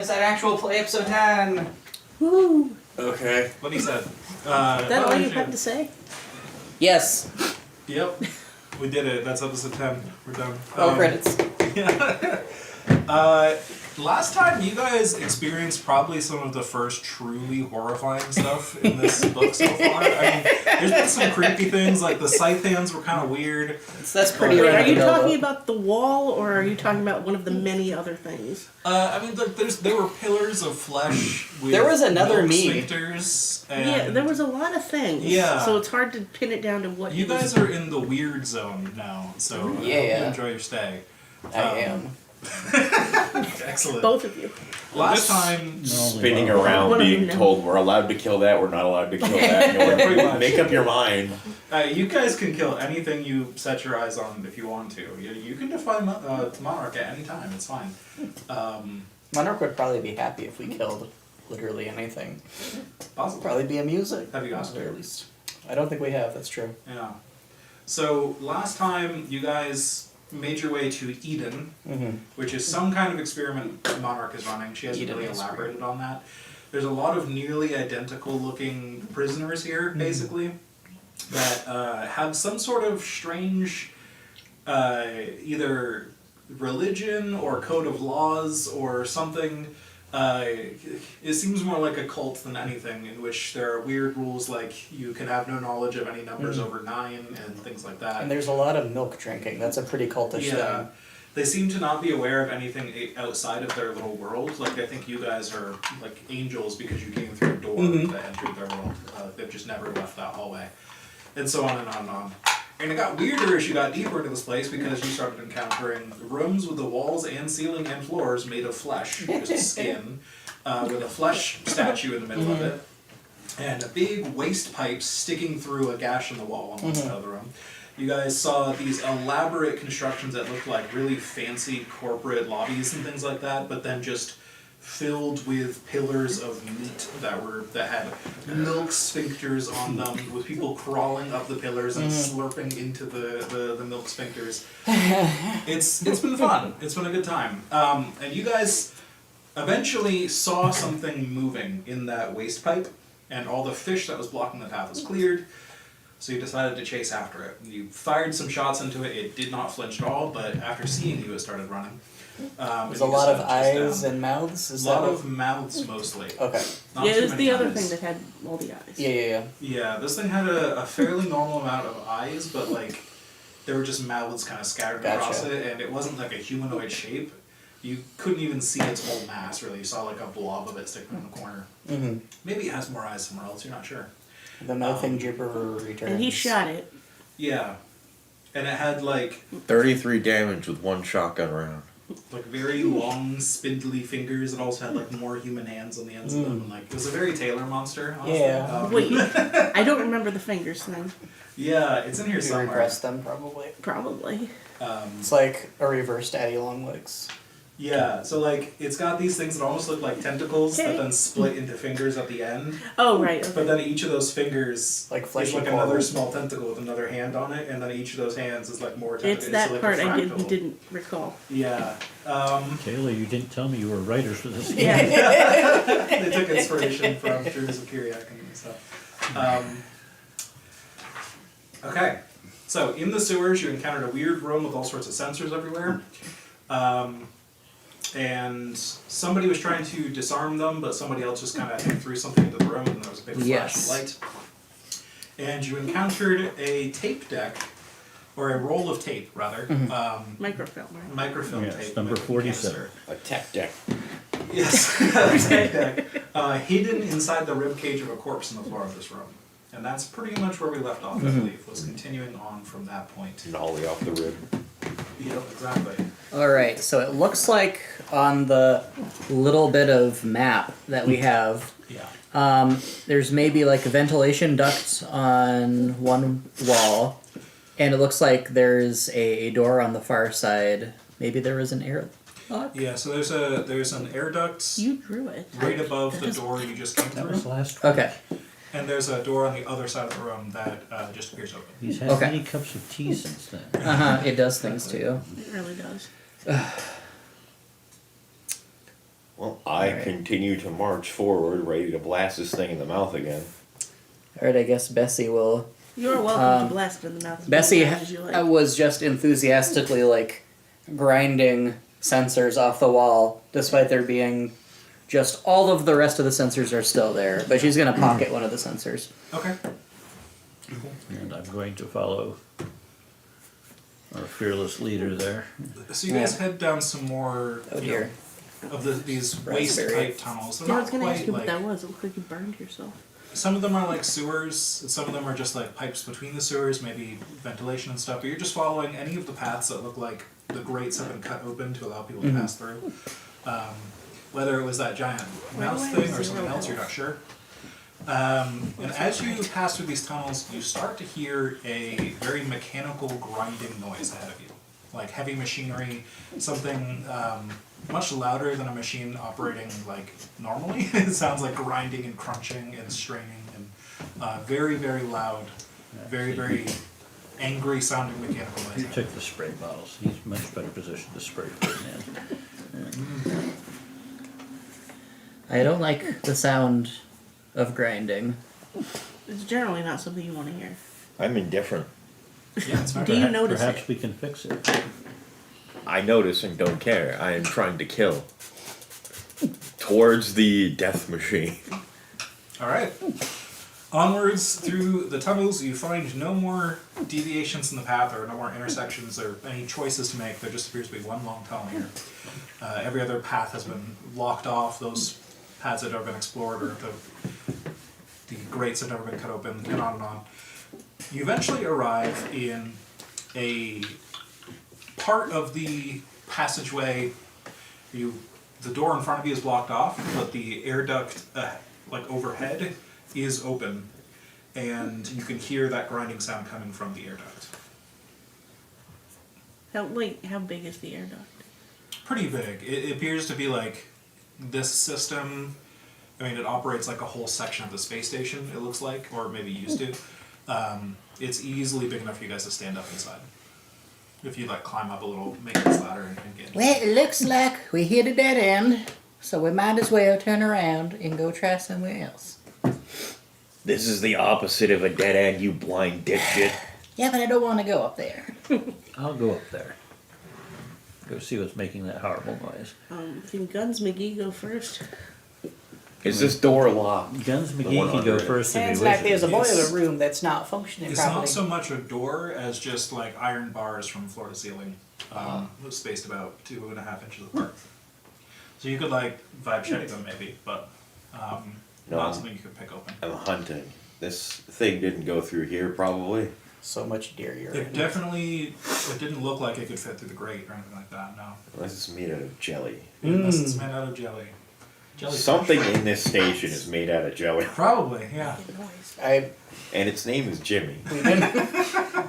Is that actual play episode 10? Woo! Okay. What he said. Is that all you have to say? Yes. Yep. We did it. That's episode 10. We're done. Roll credits. Yeah. Last time you guys experienced probably some of the first truly horrifying stuff in this book so far. I mean, there's been some creepy things, like the scythe hands were kind of weird. That's pretty Wait, random. are you talking about the wall, or are you talking about one of the many other things? I mean, there were pillars of flesh with There was another milk meme. sphincters. And Yeah, there was a lot of things. Yeah. So it's hard to pin it down to what You he was- guys are in the weird zone now, so I hope you Yeah. enjoy your stay. I am. Excellent. both of you. Last time, Spinning around, One of being them. told we're allowed to kill that, we're not allowed to kill that. Pretty You much. make up your mind. you guys can kill anything you set your eyes on if you want to. You can defy Monarch at any time. It's fine. Monarch would probably be happy if we killed literally anything. Possible. Probably be amusing. Have you asked At her? least. I don't think we have, that's true. Yeah. So last time you guys made your way to Eden, which is some kind of experiment Monarch is running. She hasn't Eden really is elaborated on that. There's a lot of nearly identical looking prisoners here, basically, that have some sort of strange either religion or code of laws or something. It seems more like a cult than anything, in which there are weird rules like you can have no knowledge of any numbers over 9 and things like that. And there's a lot of milk drinking. That's a pretty cultish thing. They seem to not be aware of anything outside of their little world. Like, I think you guys are like angels because you came through a door that entered their world. They've just never left that hallway. And so on and on and on. And it got weirder as you got deeper into this place because you started encountering rooms with the walls and ceiling and floors made of flesh, just skin, with a flesh statue in the middle of it, and a big waste pipe sticking through a gash in the wall on one side of the room. You guys saw these elaborate constructions that looked like really fancy corporate lobbies and things like that, but then just filled with pillars of meat that had milk sphincters on them, with people crawling up the pillars and slurping into the milk sphincters. It's been fun. It's been a good time. And you guys eventually saw something moving in that waste pipe, and all the fish that was blocking the path was cleared. So you decided to chase after it. You fired some shots into it. It did not flinch at all, but after seeing you, it started running. There's a lot of eyes and mouths. Is a lot that of mouths mostly. Okay. Not Yeah, too it was many the other eyes. thing that had all the eyes. Yeah. Yeah, this thing had a fairly normal amount of eyes, but like there were just mouths kind of scattered across Gotcha. it, and it wasn't like a humanoid shape. You couldn't even see its whole mass really. You saw like a blob of it sticking in the corner. Maybe it has more eyes somewhere else. You're not sure. The mouthing gibber returns. And he shot it. Yeah, and it had like 33 damage with one shotgun round. very long, spindly fingers. It also had like more human hands on the ends of them. And, like it was a very Taylor monster. Honestly. Yeah. Wait, I don't remember the fingers then. Yeah, it's in here You somewhere. regress them, probably. Probably. It's like a reverse Daddy Long Legs. Yeah, so like it's got these things that almost look like tentacles that then split into fingers at the end. Oh, right. Okay. But then each of those fingers Like is fleshy like another cords. small tentacle with another hand on it, and then each of those hands is like more tentacles. It's that so like part a I fractal. didn't recall. Yeah. Taylor, you didn't tell me you were writers for this. Yeah. They took inspiration from Dreams of Kyriak and stuff. Okay, so in the sewers you encountered a weird room with all sorts of sensors everywhere. And somebody was trying to disarm them, but somebody else just kind of threw something into the room, and there was a big flash of light. And you encountered a tape deck, or a roll of tape, rather. Microfilm, right? Microfilm Yes, tape. number with a 47. canister. A tech deck. Yes, a tape deck. Hidden inside the rib cage of a corpse in the floor of this room. And that's pretty much where we left off, I believe, was continuing on from that point. Nolly off the rib. Yep, exactly. Alright, so it looks like on the little bit of map that we have, Yeah. there's maybe like a ventilation duct on one wall, and it looks like there's a door on the far side. Maybe there was an airlock? Yeah, so there's an air duct You drew it. right above the That door you just came That was through. last week. Okay. And there's a door on the other side of the room that just appears open. He's had Okay. many cups of tea since then. It does things to you. It really does. Well, I Alright. continue to march forward, ready to blast this thing in the mouth again. Alright, I guess Bessie will. You're welcome to blast it in the mouth. Bessie As you like. was just enthusiastically like grinding sensors off the wall, despite there being just all of the rest of the sensors are still there. But she's gonna pocket one of the sensors. Okay. And I'm going to follow our fearless leader there. So you guys head down some more. Oh you dear. know, of these Raspberry. waist-type tunnels. They're Yeah, I not was gonna ask quite you what like. that was. It looked like you burned yourself. Some of them are like sewers, and some of them are just like pipes between the sewers, maybe ventilation and stuff. But you're just following any of the paths that look like the grates have been cut open to allow people to pass through. Whether it was that giant mouth Why do I thing or have something zero else, you're health? not sure. And as you pass through these tunnels, you start to hear a very mechanical grinding noise ahead of you. Like heavy machinery, something much louder than a machine operating like normally. It sounds like grinding and crunching and straining and very, very loud, very, very angry sounding mechanical You noise. took the spray bottles. He's much better positioned to spray Ferdinand. I don't like the sound of grinding. It's generally not something you want to hear. I'm indifferent. Yeah, it's Do very you notice Perhaps it? we can fix it. I notice and don't care. I am trying to kill. Towards the death machine. Alright. Onwards through the tunnels, you find no more deviations in the path or no more intersections or any choices to make. There just appears to be one long tunnel here. Every other path has been locked off. Those paths have never been explored or the grates have never been cut open, and on and on. You eventually arrive in a part of the passageway. The door in front of you is blocked off, but the air duct, like overhead, is open, and you can hear that grinding sound coming from the air duct. How big is the air duct? Pretty big. It appears to be like this system. I mean, it operates like a whole section of the space station, it looks like, or maybe used to. It's easily big enough for you guys to stand up inside. If you like climb up a little, make this ladder and get in. Well, it looks like we hit a dead end, so we might as well turn around and go try somewhere else. This is the opposite of a dead end, you blind dipshit. Yeah, but I don't want to go up there. I'll go up there. Go see what's making that horrible noise. Can Guns McGee go first? Is this door locked? Guns The McGee one can on go the right. first if he Sounds wishes. like there's a Yes. boiler room that's not functioning It's properly. not so much a door as just like iron bars from floor to ceiling, spaced about 2.5 inches apart. So you could like vibe check them maybe, but No. not something you could pick open. I'm hunting. This thing didn't go through here, probably. So much deer urine. It didn't look like it could fit through the grate or anything like that. No, Unless it's made out of jelly. unless it's made out of jelly. Jelly. Something in this station is made out of jelly. Probably, yeah. And its name is Jimmy.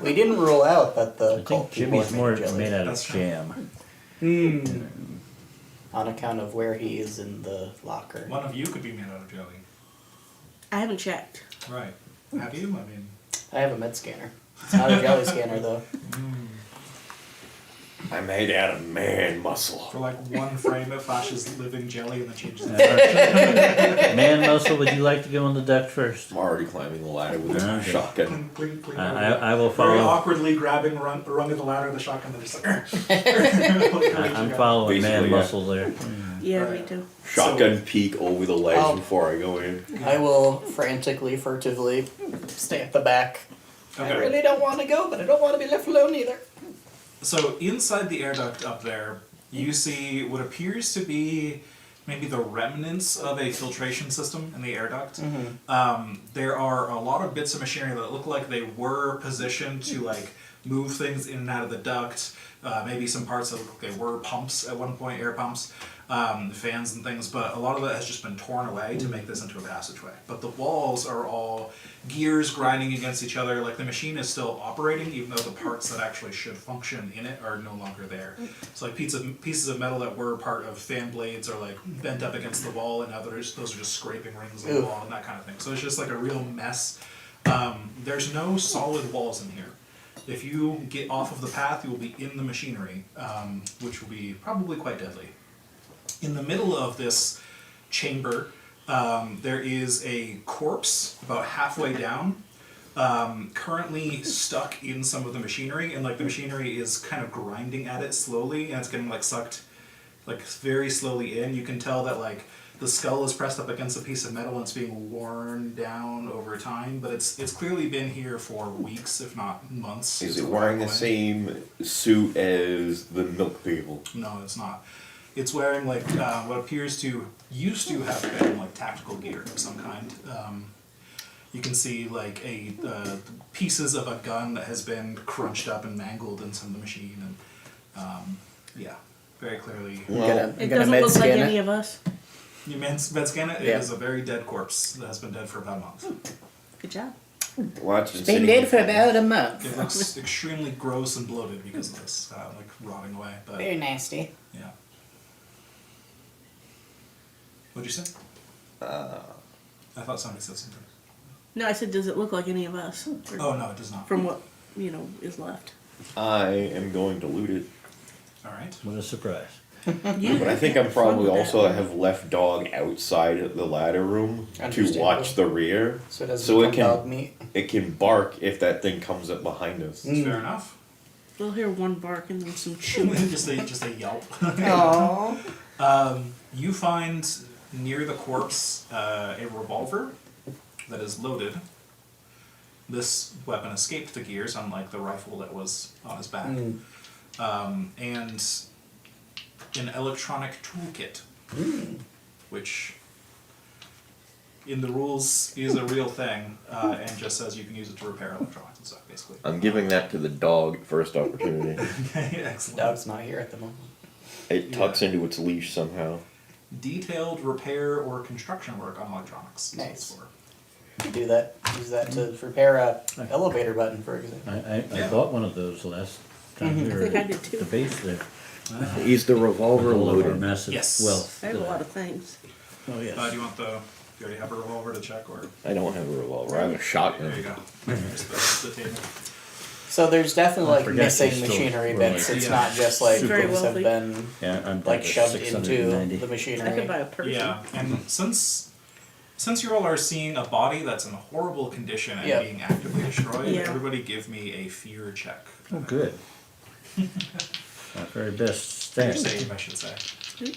We didn't rule out that the I cult think people Jimmy's are more jelly made out of That's true. jam. on account of where he is in the locker. One of you could be made out of jelly. I haven't checked. Right. Have you? I mean, I have a med scanner. It's not a jelly scanner though. I'm made out of man muscle. for like one frame it flashes living jelly and then changes it. Man muscle, would you like to go on the duct first? I'm already climbing the ladder with a Okay. shotgun. Clink, clink, I will Very follow. awkwardly grabbing rung of the ladder of the shotgun, then just like. I'm following man Basically, yeah. muscle there. Yeah, Right. me too. Shotgun peek over the ledge Oh. before I go in. I will frantically, furtively stay at the back. I Okay. really don't want to go, but I don't want to be left alone either. So inside the air duct up there, you see what appears to be maybe the remnants of a filtration system in the air duct. There are a lot of bits of machinery that look like they were positioned to like move things in and out of the duct. Maybe some parts that look like they were pumps at one point, air pumps, fans and things, but a lot of it has just been torn away to make this into a passageway. But the walls are all gears grinding against each other, like the machine is still operating even though the parts that actually should function in it are no longer there. So like pieces of metal that were part of fan blades are like bent up against the wall, and those are just scraping rings on the Ooh. wall and that kind of thing. So it's just like a real mess. There's no solid walls in here. If you get off of the path, you will be in the machinery, which will be probably quite deadly. In the middle of this chamber, there is a corpse about halfway down, currently stuck in some of the machinery, and like the machinery is kind of grinding at it slowly, and it's getting like sucked like very slowly in. You can tell that like the skull is pressed up against a piece of metal and it's being worn down over time, but it's clearly been here for weeks, if not months. Is It's it wearing the away. same suit as the milk people? No, it's not. It's wearing like what appears to used to have been like tactical gear of some kind. You can see like pieces of a gun that has been crunched up and mangled in some of the machine, and yeah, very clearly. I'm Well, gonna, It I'm gonna doesn't med look like scan any it. of us. You med scan it. It Yeah. is a very dead corpse that has been dead for about a month. Good job. Watch It's been dead for about a month. It looks extremely gross and bloated because of this, like rotting away. But Very nasty. yeah. What'd you say? I thought somebody said something. No, I said, does it look like any of us? Or Oh no, it does not. From what, is left. I am going to loot it. All right. What a surprise. You But I think I'm probably also have left dog outside of the ladder room to Understandable. watch the rear. So it doesn't So it become dog can meat. it can bark if that thing comes up behind us. Fair enough. We'll hear one bark and then some chewing. just a yelp. Aww. You find near the corpse a revolver that is loaded. This weapon escaped the gears, unlike the rifle that was on his back. And an electronic toolkit, which in the rules is a real thing, and just says you can use it to repair electronics and stuff, basically. I'm giving that to the dog first opportunity. Excellent. Dog's not here at the moment. It tucks into its leash somehow. Detailed repair or construction work on electronics. Nice. For. You do that. Use that to repair a elevator button, for example. I Yeah. bought one of those last time we I were think I at did too. the base there. Is the revolver All of our loaded? massive Yes. wealth. I have a lot of things. Oh, yes. Do you want you already have a revolver to check, or? I don't have a revolver. I have a There shotgun. you go. There's the table. So there's definitely I like forgot missing you still machinery were bits. like- It's Yeah. not just like Very things have wealthy. been Yeah, I'm like at shoved into 690. the I could machinery. buy a person. Yeah, and since you all are seeing a body that's in horrible condition and Yep. being actively destroyed, Yeah. everybody give me a fear check. Oh, good. My very best Fear stat. save, I should say. You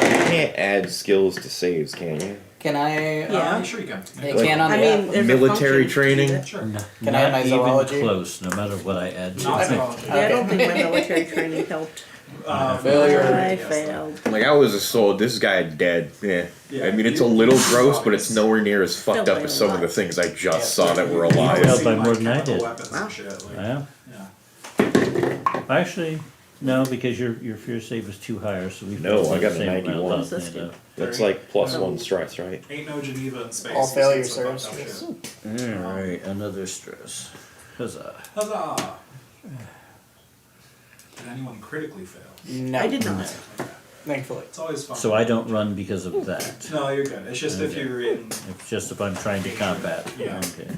can't add skills to saves, can you? Can I? Yeah. Sure you can. They Like- can on I the mean, app. there's Military a function to do training? that. Sure. Can I have my Not zoology? even close, no matter what I add to Not it. zoology. Yeah, I don't think my military training helped. Failure. I yes, failed. Like I was a soul. This guy dead. Yeah. Yeah, I mean, it's a you- little you gross, saw but this. it's nowhere near as fucked Still up as some of the alive. things I just Yeah. saw that were You can alive. Failed see, by like, more than I chemical did. weapons Wow. and shit, like, Yeah. yeah. Actually, no, because your fear save was too higher, so we No, put I got the a same amount 91. left What's this in it. do? That's like +1 stress, right? Ain't no Geneva in space. All failure It's some serves. fucked up Yes. shit. Alright, another stress. Huzzah. Huzzah! Did anyone critically fail? No, I did not. Okay. Thankfully. It's always fun. So I don't run because of that. No, you're good. It's just if Okay. you're in It's just if I'm trying to combat. Yeah. Okay.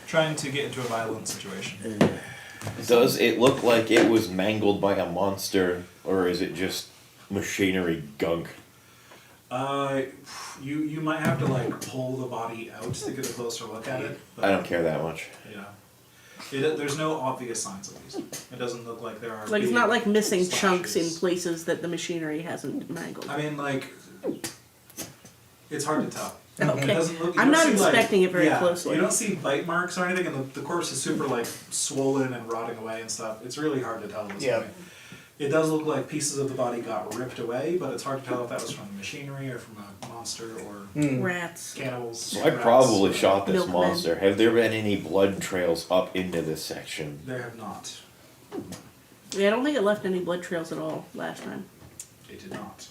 trying to get into a violent situation. Does it look like it was mangled by a monster, or is it just machinery gunk? You might have to like pull the body out to get a closer look at it. But, I don't care that much. Yeah. There's no obvious signs of these. It doesn't look like there are. Like, it's big not like missing chunks in splashes. places that the machinery hasn't mangled. I mean, like, it's hard to tell. It Okay. doesn't look, you I'm don't not see, inspecting like, it very yeah, closely. You don't see bite marks or anything, and the corpse is super like swollen and rotting away and stuff. It's really hard to tell at this Yeah. point. It does look like pieces of the body got ripped away, but it's hard to tell if that was from the machinery or from a monster or Rats. cannibals. So I rats, probably or- shot this Milkman. monster. Have there been any blood trails up into this section? There have not. Yeah, I don't think it left any blood trails at all last time. It did not.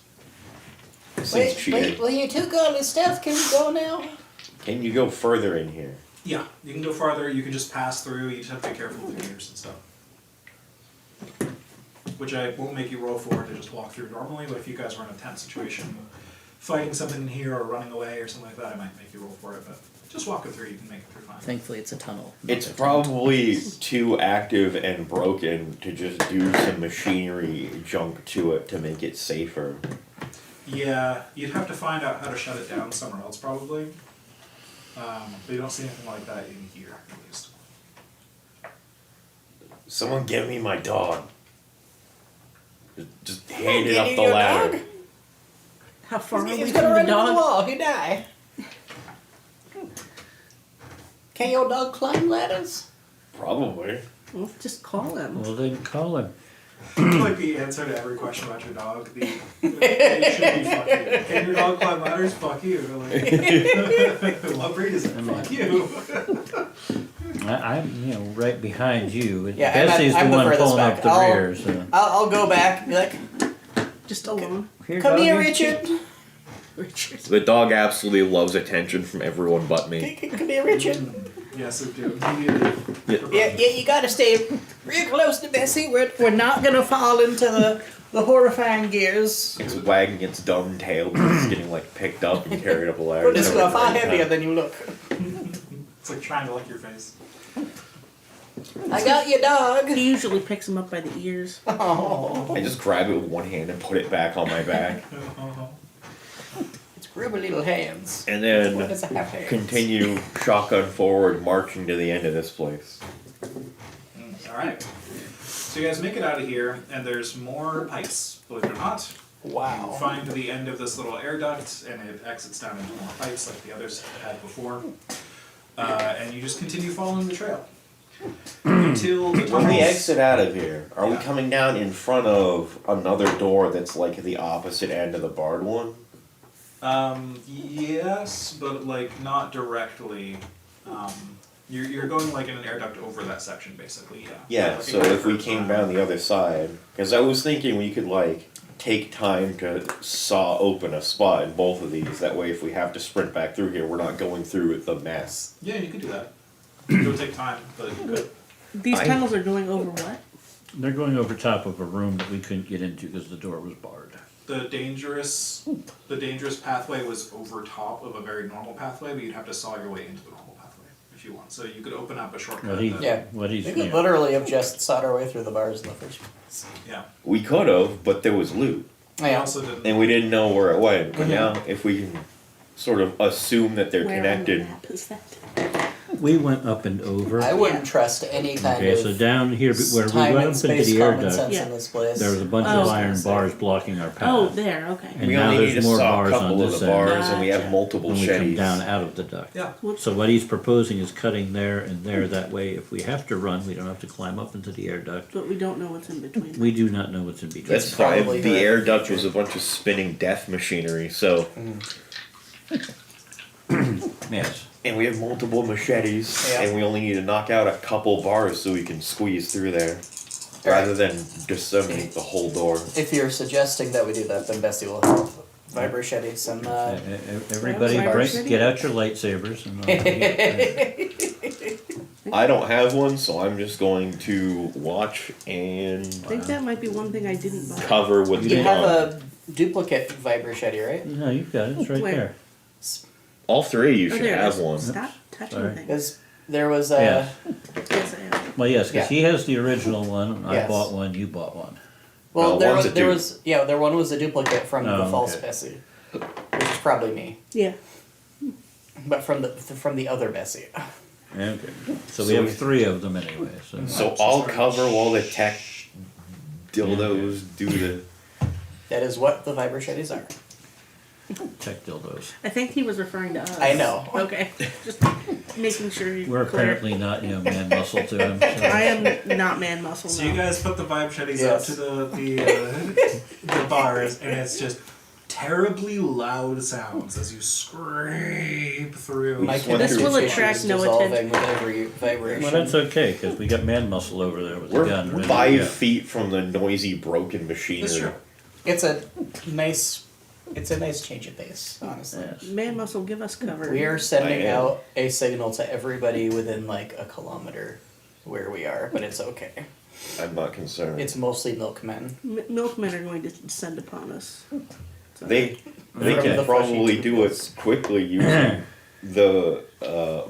Seems cheating. well, you took all his stuff. Can we go now? Can you go further in here? Yeah, you can go farther. You can just pass through. You just have to be careful with the gears and stuff. Which I won't make you roll for to just walk through normally, but if you guys were in a tense situation, fighting something in here or running away or something like that, I might make you roll for it, but just walk it through, you can make it through fine. Thankfully, it's a tunnel. It's probably too active and broken to just do some machinery junk to it to make it safer. Yeah, you'd have to find out how to shut it down somewhere else probably. But you don't see anything like that in here, at least. Someone give me my dog. Just hand it up the ladder. How far are we He's from gonna the run into the dog? wall. He die. Can your dog climb ladders? Probably. Well, just call him. Well, then call him. Like the answer to every question about your dog, it should be fuck you. Can your dog climb ladders? Fuck you. Like, what breed is it? Fuck you. I'm right behind you. Yeah, Bessie's I'm the the one furthest pulling back. up the I'll- rear. So. I'll go back and be like, Just alone. come here, Richard. Richard. The dog absolutely loves attention from everyone but me. Come here, Richard. Yes, it do. Immediately. Yeah, you gotta stay real close to Bessie. We're not gonna fall into the horrifying gears. It's wagging its dumb tail, it's getting like picked up and carried up a ladder. We're just far heavier than you look. It's like trying to lick your face. I got your dog. He usually picks him up by the ears. Oh, I just grab it with one hand and put it back on my back. it's grubby little hands. And What then does it have hands? continue shotgun forward, marching to the end of this place. Alright. So you guys make it out of here, and there's more pipes, believe it or not. You Wow. find the end of this little air duct, and it exits down into more pipes like the others had before. And you just continue following the trail. Until the When we tunnels- exit out of here, are we Yeah. coming down in front of another door that's like the opposite end of the barred one? Yes, but like not directly. You're going like in an air duct over that section, basically. Yeah. Yeah, Like, so if we came down the other side, because I was thinking we could like take time to saw open a spot in both of these. That way, if we have to sprint back through here, we're not going through the mess. Yeah, you could do that. It'll take time, but you could. These I- tunnels are going over what? They're going over top of a room that we couldn't get into because the door was barred. The dangerous pathway was over top of a very normal pathway, but you'd have to saw your way into the normal pathway if you want. So you could open up a shortcut. What he, that- Yeah. what he's We could yeah. literally have just sawed our way through the bars in the first place. Yeah. We could have, but there was loot, We Yeah. also didn't. and we didn't know where it went. But Mhm. now, if we can sort of assume that they're Where connected, on the map is that? We went up and over. I wouldn't trust any kind Okay, of so down here, where we time went and up into space the air common duct, sense Yeah. in this place. there was a bunch Oh. of iron bars blocking our path. Oh, there, okay. And we now only need there's to more saw a bars on couple of this the end. bars, and we have Gotcha. multiple When we come shetties. down out of the duct. Yeah. So what he's proposing is cutting there and there. That way, if we have to run, we don't have to climb up into the air duct. But we don't know what's in between. We do not know what's in between. That's probably probably the the air duct was a bunch of spinning death machinery. So, Yes. and we have multiple machetes, Yeah. and we only need to knock out a couple bars so we can squeeze through there, rather than disseminate the whole door. If you're suggesting that we do that, then Bessie will have vibrochettes and Everybody, Fire break, city? get out your lightsabers. And, I don't have one, so I'm just going to watch and I think that might be one thing I didn't buy. cover with you the have gun. a duplicate vibrochette, right? no, you've got it. It's right Where? there. All three of you Oh, should there it have is. one. Stop touching Sorry. things. Because there was a Yeah. Yes, I am. Well, yes, because Yeah. he has the original one. I Yes. bought one. You bought one. well, No, there one's was a there dupe. was yeah, there one was a duplicate from Oh, the false okay. Bessie, which is probably me, Yeah. but from the other Bessie. Okay. So we So have we- 3 of them anyway. So So I'll cover while the tech dildos do the. That is what the vibrochettes are. check dildos. I think he was referring to us. I know. Okay. Just making sure you're We're clear. apparently not, man muscle to him. So. I am not man muscle. So no. you guys put the vibe sheddies Yes. up to the bars, and it's just terribly loud sounds as you scrape through. My just went This through will it. attract no dissolving attention. with every vibration. Well, that's okay because we got man muscle over there with a We're gun. ready to 5 go. feet from the noisy, broken machinery. That's true. It's a nice change of pace, honestly. Yes. Man muscle, give us cover. We are sending I am. out a signal to everybody within like a kilometer where we are, but it's okay. I'm not concerned. It's mostly milkmen. Milkmen are going to descend upon us. So- They From can the probably fleshy do it tubes. quickly using the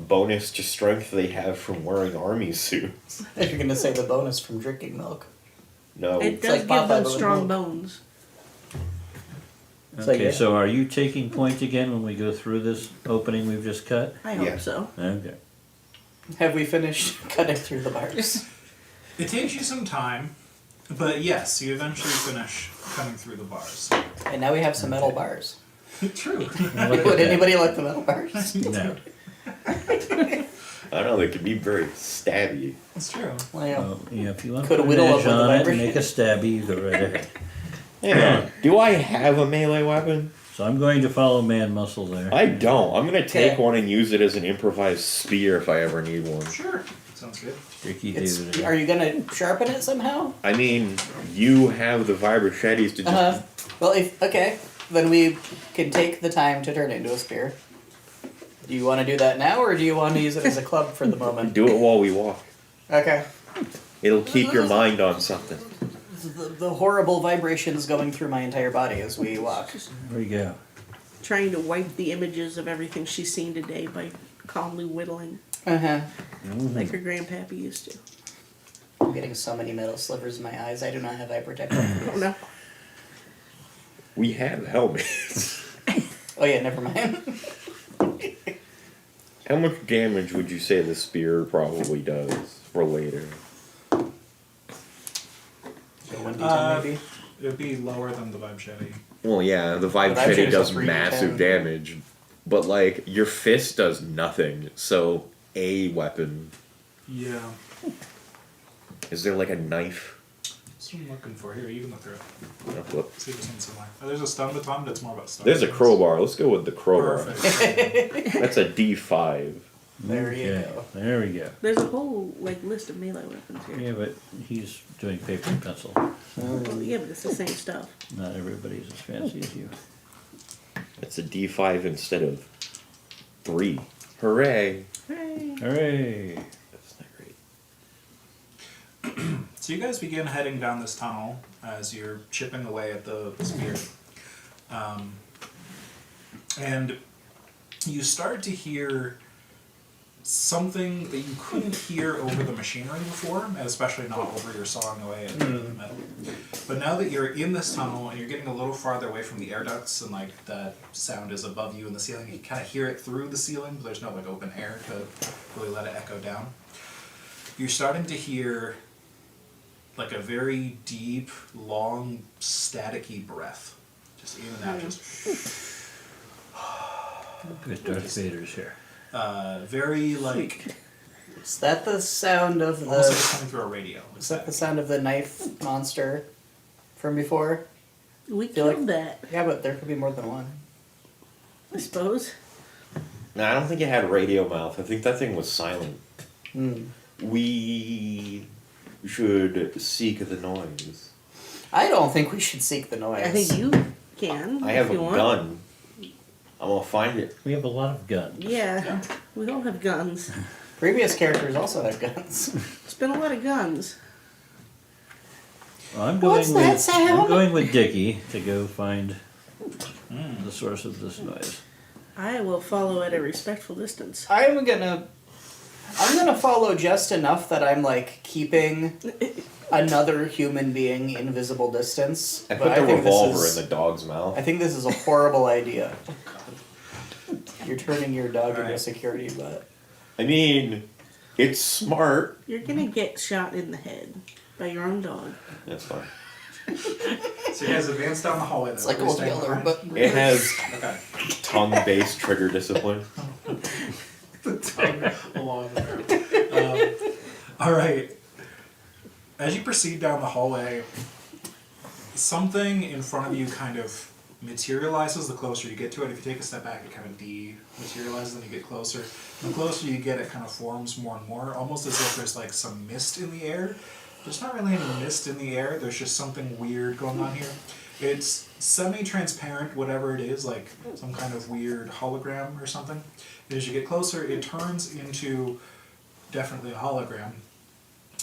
bonus to strength they have from wearing army suits. You're gonna say the bonus from drinking milk. No, It It's does like give Popeye, them but with strong milk. bones. So, Okay, yeah. so are you taking point again when we go through this opening we've just cut? I hope Yeah. so. Okay. Have we finished cutting through the bars? It takes you some time, but yes, you eventually finish cutting through the bars. And now we have some metal bars. True. Would anybody like the metal bars? No. I don't know, they could be very stabby. It's true. Well, yeah. Well, yeah, if you want to Could put an whittle up edge with the on it and vibration. make a stabby, you go right ahead. Yeah. Do I have a melee weapon? So I'm going to follow man muscle there. I don't. I'm gonna take Okay. one and use it as an improvised spear if I ever need one. Sure. Sounds good. Tricky It's, David. are you gonna sharpen it somehow? I mean, you have the vibrochettes to just. Well, if okay, then we can take the time to turn it into a spear. Do you want to do that now, or do you want to use it as a club for the moment? Do it while we walk. Okay. It'll keep your mind on something. The horrible vibrations going through my entire body as we walk. There we go. Trying to wipe the images of everything she's seen today by calmly whittling, Uh-huh. like her grandpappy used to. I'm getting so many metal slivers in my eyes. I do not have eye protection. Oh no. We have helmets. Oh yeah, never mind. How much damage would you say the spear probably does for later? 1d10 maybe. It would be lower than the vibe shetty. Well, yeah, the Vibe vibrochette Shetty does is a 3d10. massive damage, but like your fist does nothing. So a weapon. Yeah. Is there like a knife? That's what I'm looking for here. You can look through it. Oh, whoop. See if there's something similar. Oh, there's a stun baton, but it's more about stun. There's a batons. crowbar. Let's go with the crowbar. Perfect. That's a D5. There you Okay, go. there we go. There's a whole like list of melee weapons here. Yeah, but he's doing paper and pencil. Well, yeah, but it's the same stuff. Not everybody's as fancy as you. It's a D5 instead of 3. Hooray! Hooray. Hooray! That's not great. So you guys begin heading down this tunnel as you're chipping away at the spear. And you start to hear something that you couldn't hear over the machinery before, and especially not over your sawing away at the metal. But now that you're in this tunnel and you're getting a little farther away from the air ducts and like that sound is above you in the ceiling, you kind of hear it through the ceiling, but there's no like open air to really let it echo down. You're starting to hear like a very deep, long, staticky breath. Just in and out, just Good Darth Vader's here. very like Is that the sound of almost like it's the? coming through a radio. Is that the sound of the knife monster from before? We Feel like- killed that, Yeah, but there could be more than one. I suppose. No, I don't think it had radio mouth. I think that thing was silent. Hmm. We should seek the noise. I don't think we should seek the noise. I think you can. I if have a you want. gun. I'm gonna find it. We have a lot of guns. Yeah, we all have guns. Previous characters also had guns. Spent a lot of guns. Well, What's that sound? I'm going with Dickie to go find the source of this noise. I will follow at a respectful distance. I'm gonna follow just enough that I'm like keeping another human being in visible distance. I but put the think this revolver is- in the dog's mouth. I think this is a horrible idea. You're turning your dog into a Alright. security bot. I mean, it's smart. You're gonna get shot in the head by your own dog. That's fine. So you guys advance down the hallway. It's then. like Are you Old staying Yeller, behind? but It has Okay. tongue-based trigger discipline. Along the all right. As you proceed down the hallway, something in front of you kind of materializes the closer you get to it. If you take a step back, it kind of dematerializes, then you get closer. And the closer you get, it kind of forms more and more, almost as if there's like some mist in the air. There's not really any mist in the air, there's just something weird going on here. It's semi-transparent, whatever it is, like some kind of weird hologram or something. And as you get closer, it turns into definitely a hologram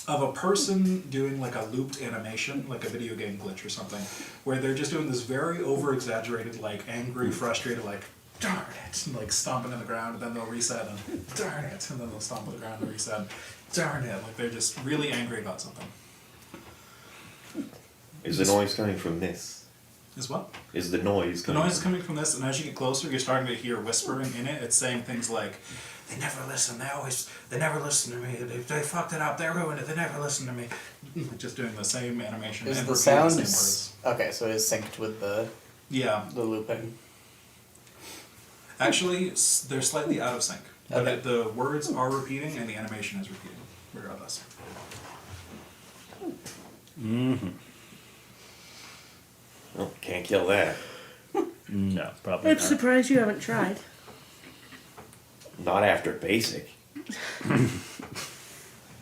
of a person doing like a looped animation, like a video game glitch or something, where they're just doing this very over-exaggerated, like angry, frustrated, like, darn it, and like stomping on the ground, and then they'll reset, and darn it, and then they'll stomp on the ground and reset, darn it, like they're just really angry about something. Is the noise coming from this? Is what? Is the noise The coming? noise is coming from this, and as you get closer, you're starting to hear whispering in it. It's saying things like, "They never listen. They never listen to me. They fucked it up. They ruined it. They never listen to me." Just doing the same animation Is and the repeating sound the same words. okay? So it's synced with Yeah, the looping. actually, they're slightly out of sync. But Okay. the words are repeating, and the animation is repeating, regardless. Oh, can't kill that. No, probably I'm not. surprised you haven't tried. Not after basic.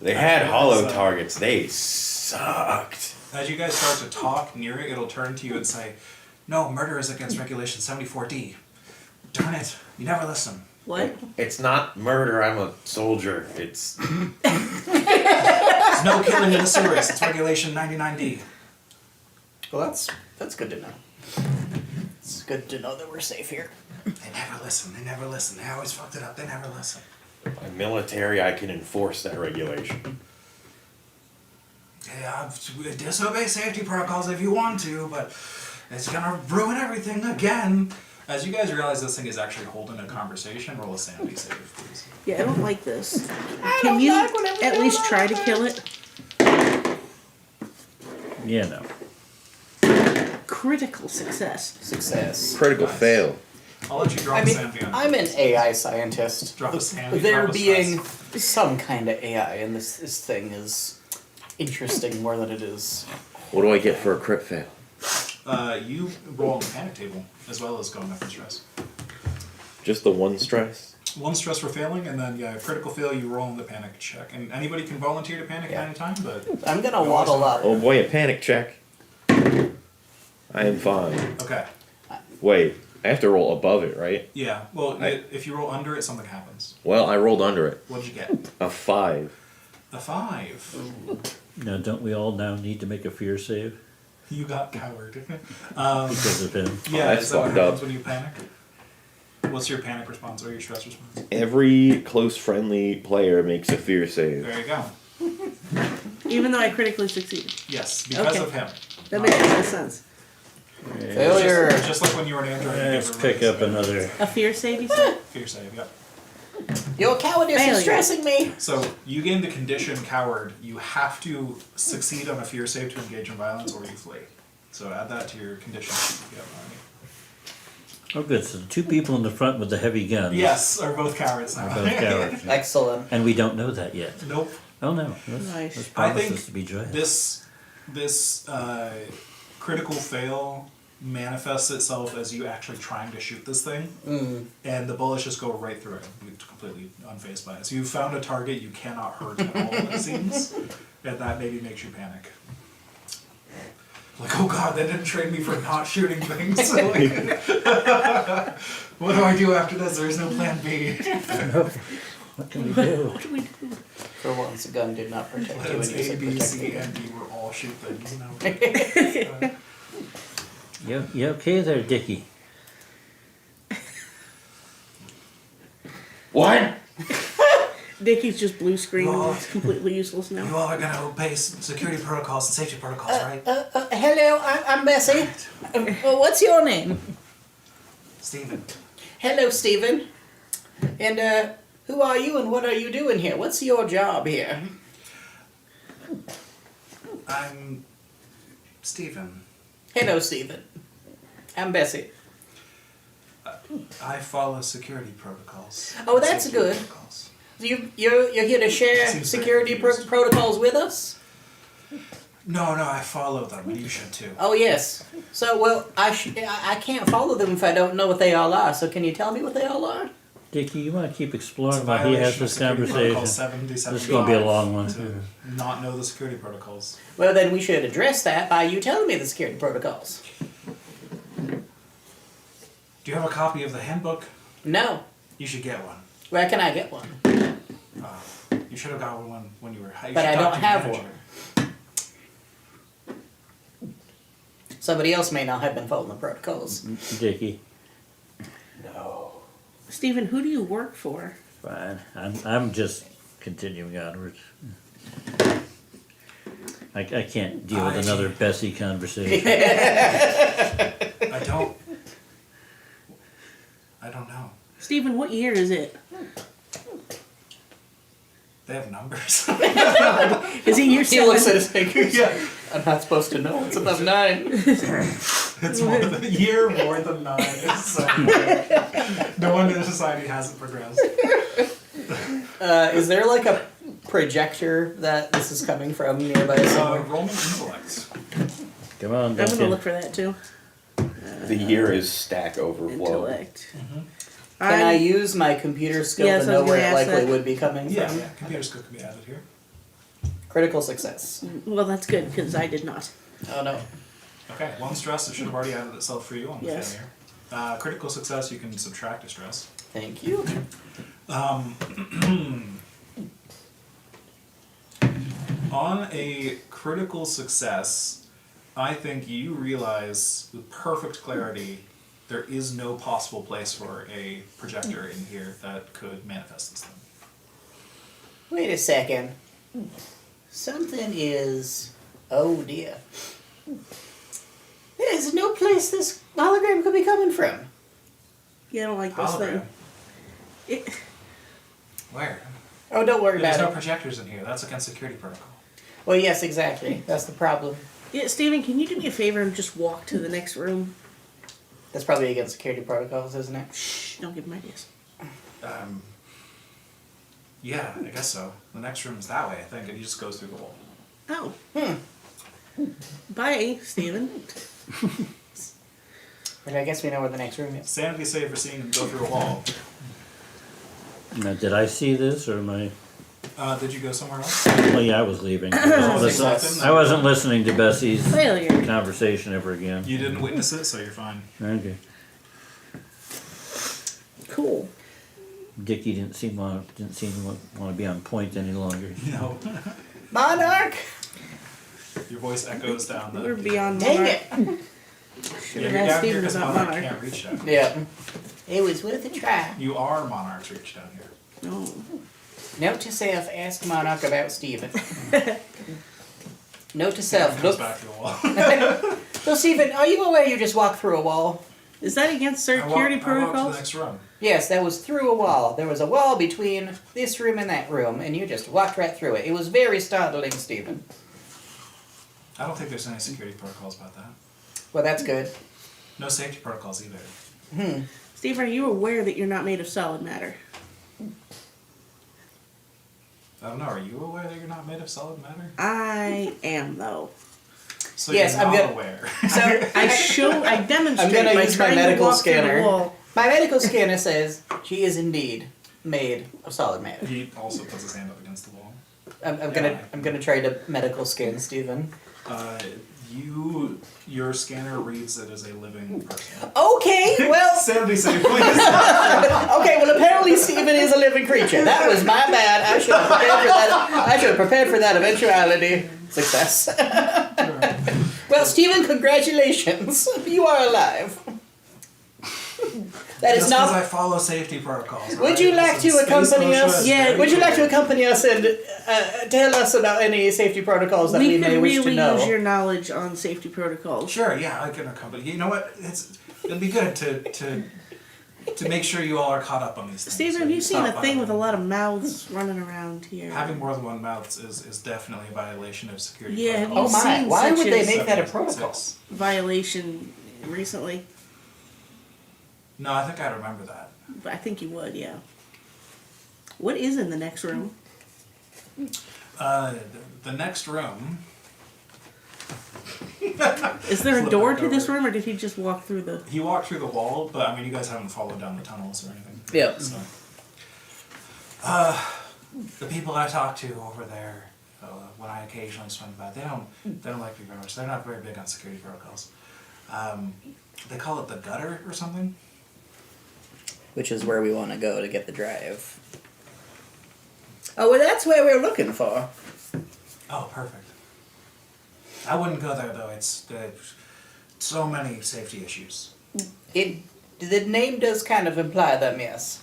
They had hollow targets. They sucked. As you guys start to talk near it, it'll turn to you and say, "No, murder is against Regulation 74D. Darn it, you never listen." What? It's not murder. I'm a soldier. It's There's no killing in the sewers. It's Regulation 99D. Well, that's good to know. It's good to know that we're safe here. They never listen. They never listen. They always fucked it up. They never listen. by military. I can enforce that regulation. Yeah, disobey safety protocols if you want to, but it's gonna ruin everything again. As you guys realize this thing is actually holding a conversation, roll a sanity save, please. Yeah, I don't like this. Can you at least try to kill it? Yeah, no. Critical success. Success. Critical fail. I'll let you drop I mean, sanity on. I'm an AI scientist. Drop a sanity. There drop a being stress. some kind of AI, and this thing is interesting more than it is. What do I get for a crit fail? You roll on the panic table as well as going up in stress. Just the one stress? One stress for failing, and then yeah, critical fail. You roll on the panic check, and anybody can volunteer to panic Yeah. at any time. But I'm gonna waddle up. Oh boy, a panic check. I am fine. okay, Wait, I have to roll above it, right? yeah. Well, if you roll under it, something happens. Well, I rolled under it. What did you get? A 5. A 5. Now, don't we all now need to make a fear save You got coward. because of him? Yeah, that's is that what fucked happens up. when you panic? What's your panic response or your stress response? Every close friendly player makes a fear save. There you go. Even though I critically succeeded. Yes, because Okay. of him. That makes a lot of sense. Failure. Just like when you were an android. you Let's give pick everybody up another. A fear save, you said? fear save. Yep. Your cowardice Failure. is stressing me. So you gain the condition coward. You have to succeed on a fear save to engage in violence, or you flee. So add that to your condition sheet if you have already. Oh, good. So the two people in the front with the heavy guns Yes, are both cowards now. are both cowards. Excellent. And we don't know that yet. Nope. Oh, no. This Nice. I promises think to be joyous. This critical fail manifests itself as you actually trying to shoot this thing, and the bullets just go right through it. You're completely unfazed by it. So you found a target you cannot hurt at all, it seems, and that maybe makes you panic. Like, oh god, they didn't train me for not shooting things. Like, what do I do after this? There is no plan B. What can we do? What do we do? For once, a gun did not protect you when Plans you A, said B, protect C, you. and D were all shoot things. No. You okay there, Dickie? What? Dickie's just blue screen. Oh. It's completely useless You now. all are gonna obey security protocols and safety protocols, right? Hello, I'm Bessie. Well, what's your name? Steven. Hello, Stephen. And who are you and what are you doing here? What's your job here? I'm Steven. Hello, Stephen. I'm Bessie. I follow security protocols. Oh, that's Safety good. protocols. You're here to share Seems very security confused. protocols with us? No, I follow them, and you should too. Oh, yes. So, well, I can't follow them if I don't know what they all are. So can you tell me what they all are? Dickie, you want to keep It's a exploring while he has violation of this security conversation? protocol This 70, is going to be a long one. to not know the security protocols. Well, then we should address that by you telling me the security protocols. Do you have a copy of the handbook? No. You should get one. Where can I get one? You should have got one when you were. You But should I talk don't to your have manager. one. Somebody else may not have been following the protocols. Dickie, No. Stephen, who do you work for? fine. I'm just continuing onwards. I can't deal with another Bessie conversation. I don't know. Stephen, what year is it? They have numbers. Is it year He looks at 7? his fingers. Yeah. I'm not supposed to know. It's above 9. It's more than a year more than 9. It's so weird. No wonder the society hasn't progressed. Is there like a projector that this is coming from nearby somewhere? Roman intellect. Come on, I'm gonna Duncan. look for that too. The year is Stack Overflow. Intellect. Can I use my computer skill Yes, to I know was where gonna it ask likely that. would be coming Yeah, from? yeah. Computer skill can be added here. Critical success. Well, that's good because I did not. Oh no. Okay, 1 stress. It should have already added itself for you on the Yes. failure. Critical success, you can subtract a stress. Thank you. On a critical success, I think you realize with perfect clarity there is no possible place for a projector in here that could manifest this thing. Wait a second. Something is... Oh dear. There's no place this hologram could be coming from. Yeah, I don't like this Hologram. thing. It, Where? Oh, don't worry There's no about it. projectors in here. That's against security protocol. Well, yes, exactly. That's the problem. yeah, Stephen, can you do me a favor and just walk to the next room? That's probably against security protocols, isn't it? Shh, don't give him ideas. Yeah, I guess so. The next room is that way, I think, and he just goes through the wall. Oh. Bye, Stephen. But I guess we know where the next room is. Sanity save for seeing him go through a wall. Now, did I see this or am I? Did you go somewhere else? Well, yeah, I was leaving. I wasn't listening to Bessie's Failure. conversation ever again. You didn't witness it, so you're fine. Okay. Cool. Dickie didn't seem want to be on point any longer. No. Monarch! Your voice echoes down the... We're beyond Dang Monarch. it! Should Yeah, have you're asked down here Stephen because about Monarch Monarch. can't reach down. Yeah. It was worth a try. You are Monarch's reach down here. No. Note to self, ask Monarch about Stephen. Note to It self, comes look. back to the wall. So Stephen, are you aware you just walked through a wall? Is that against I security walked to the protocols? next room. Yes, that was through a wall. There was a wall between this room and that room, and you just walked right through it. It was very startling, Stephen. I don't think there's any security protocols about that. Well, that's good. No safety protocols either. Stephen, are you aware that you're not made of solid matter? I don't know, are you aware that you're not made of solid matter? I am, though. So Yes, you're I'm not good. aware. So I demonstrate I'm gonna by use my trying to medical walk through the scanner. wall. My medical scanner says she is indeed made of solid matter. He also puts his hand up against the wall. I'm gonna try to medical scan Stephen. Your scanner reads it as a living person. Okay, well, Sanity save, please. okay, well apparently Stephen is a living creature. That was my bad. I should have prepared for that. I should have prepared for that eventuality. Success. Well, Stephen, congratulations. You are alive. That is Just because I not. follow safety protocols. Would you like to accompany us? Yeah, Would you like to accompany us and tell us about any safety protocols that we We may could wish to really know? use your knowledge on safety protocols. Sure, yeah, I can accompany. You know what? It'd be good to make sure you all are caught up on these things. Stephen, so have you seen a stop thing with a violating. lot of mouths running around here? Having more than one mouth is definitely a violation of security Yeah, have protocols. Oh my! seen Why such would they as- make that a 766. protocol? Violation recently? No, I think I remember that. But I think you would, yeah. What is in the next room? The next room. Is there a Flip door back to this over. room, or did he just walk through the... He walked through the wall, but I mean, you guys haven't followed down the tunnels or anything. Yep. So, the people I talk to over there, when I occasionally swing by, they don't like me very much. They're not very big on security protocols. They call it the gutter or something. Which is where we want to go to get the drive. Oh, well, that's where we're looking for. Oh, perfect. I wouldn't go there though. It's so many safety issues. The name does kind of imply them, yes.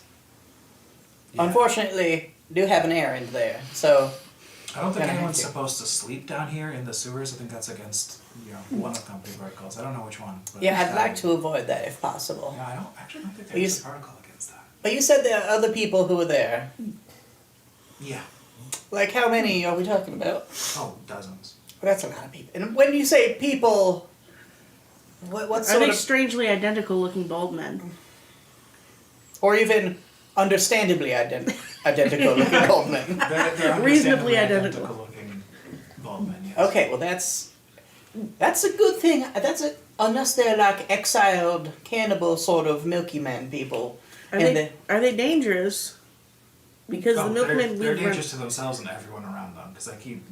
Yeah. Unfortunately, do have an errand there, so I don't think Gonna have anyone's to. supposed to sleep down here in the sewers. I think that's against, one of the company protocols. I don't know which one. But Yeah, I'd like to avoid that if possible. Yeah, I don't think You there's s- a protocol against that. But you said there are other people who were there. Yeah. Like, how many are we talking about? Oh, dozens. Well, that's a lot of people. And when you say people, what Are sort they of, strangely identical looking bald men? or even understandably identical looking old men? They're Reasonably understandably identical. looking bald men, yes. Okay, well that's a good thing. Unless they're like exiled cannibal sort of Milky Man people. Are And they dangerous? Because the milkmen they're we dangerous to themselves and everyone around them because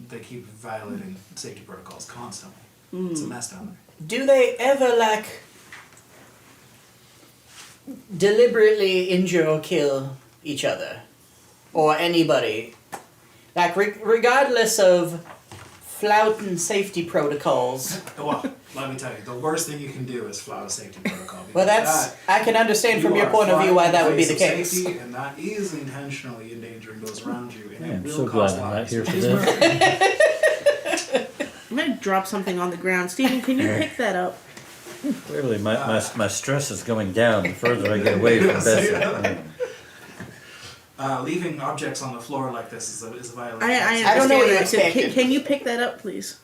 they keep violating safety protocols constantly. It's a mess down there. do they ever like deliberately injure or kill each other or anybody? Like regardless of flouting safety protocols. Well, let me tell you, the worst thing you can do is flout a safety protocol. Well, because I can understand from you your are point of view why flying that would be in the face of case. safety, and that is intentionally endangering those around you, and I it am will so glad cost I'm not lives. here for this. I'm gonna drop something on the ground. Stephen, can you pick that up? Clearly, my stress is going down the further I get away from Bessie. Leaving objects on the floor like this is a violation. I don't know what understand you that. I said, expected. Can you pick that up, please?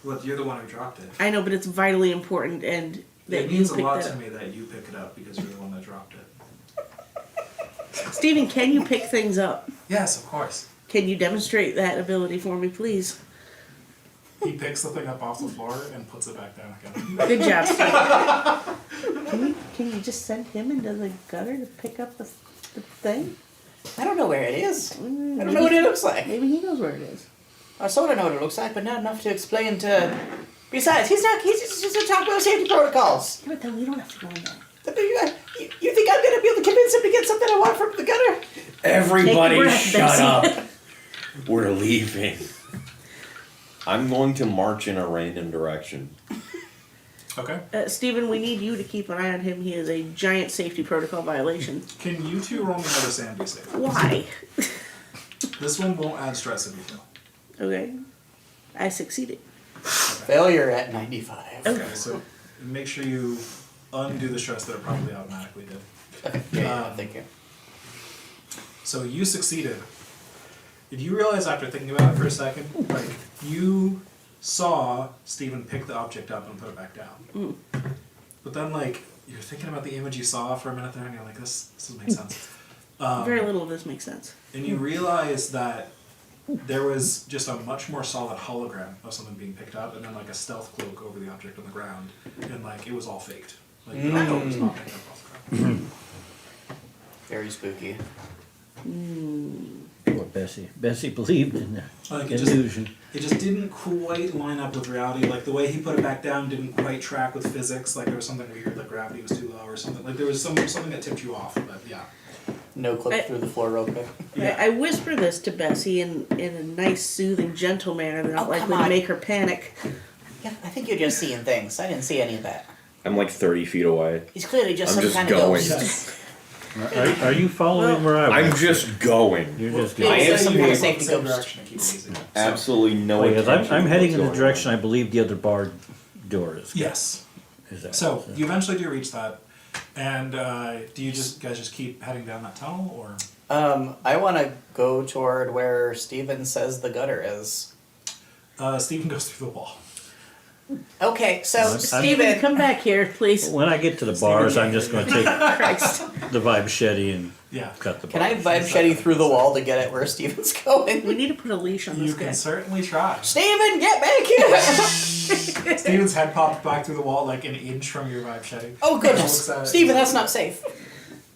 Well, you're the one who dropped it. I know, but it's vitally important, and that It you means a pick lot that to up. me that you pick it up because you're the one that dropped it. Stephen, can you pick things up? Yes, of course. Can you demonstrate that ability for me, please? He picks the thing up off the floor and puts it back down again. Good job, Stephen. Can you just send him into the gutter to pick up the thing? I don't know where it is. I don't know what it looks like. Maybe he knows where it is. I sort of know what it looks like, but not enough to explain to. Besides, he's just to talk about safety protocols. Yeah, but then we don't have to go in there. You think I'm gonna be able to convince him to get something I want from the gutter? Everybody Take a breath, shut Bessie. up. We're leaving. I'm going to march in a random direction. Okay. Stephen, we need you to keep an eye on him. He is a giant safety protocol violation. Can you two roll me another sanity save? Why? This one won't add stress if you fail. Okay. I succeeded. Failure at 95. Okay, so make sure you undo the stress that it probably automatically did. Okay. Yeah, thank you. So you succeeded. Did you realize after thinking about it for a second, like, you saw Stephen pick the object up and put it back down. But then, like, you're thinking about the image you saw for a minute there, and you're like, this doesn't make sense. Very little of this makes sense. And you realize that there was just a much more solid hologram of something being picked up, and then, like, a stealth cloak over the object on the ground, and, like, it was all faked. Like, the object was not picked up off the ground. Very spooky. Poor Bessie. Bessie believed in the Like, illusion. It just didn't quite line up with reality. Like, the way he put it back down didn't quite track with physics. Like, there was something weird, like gravity was too low or something. Like, there was something that tipped you off, but yeah. No clip through the floor real quick. Yeah. I whisper this to Bessie in a nice, soothing, gentle manner, not Oh, likely come to on. make her panic. Yeah, I think you're just seeing things. I didn't see any of that. I'm like 30 feet away. He's clearly just I'm some just kind going. of ghost. Yes. Are you following where I I'm was? just going. You're just Yeah, I going. am some some kind of kind safety Same ghost. direction to keep it easy. So- Absolutely no Because intention I'm of heading what's in the going direction on. I believe the other barred door is. Yes. Is that So you eventually do reach that, and do you guys just keep heading down that tunnel, or? I want to go toward where Steven says the gutter is. Stephen goes through the wall. Okay, so I'm- Stephen, Steven, come back here, please. When I get to the bars, I'm just going to take Christ. the vibe machete and Yeah. cut the can I bars. vibe Shetty through the wall to get at where Steven's We going? need to put a leash on You this can guy. certainly try. Steven, get back here! Steven's head popped back through the wall like an inch from your vibe shedding. Oh goodness, Looks at it. Steven, that's not safe.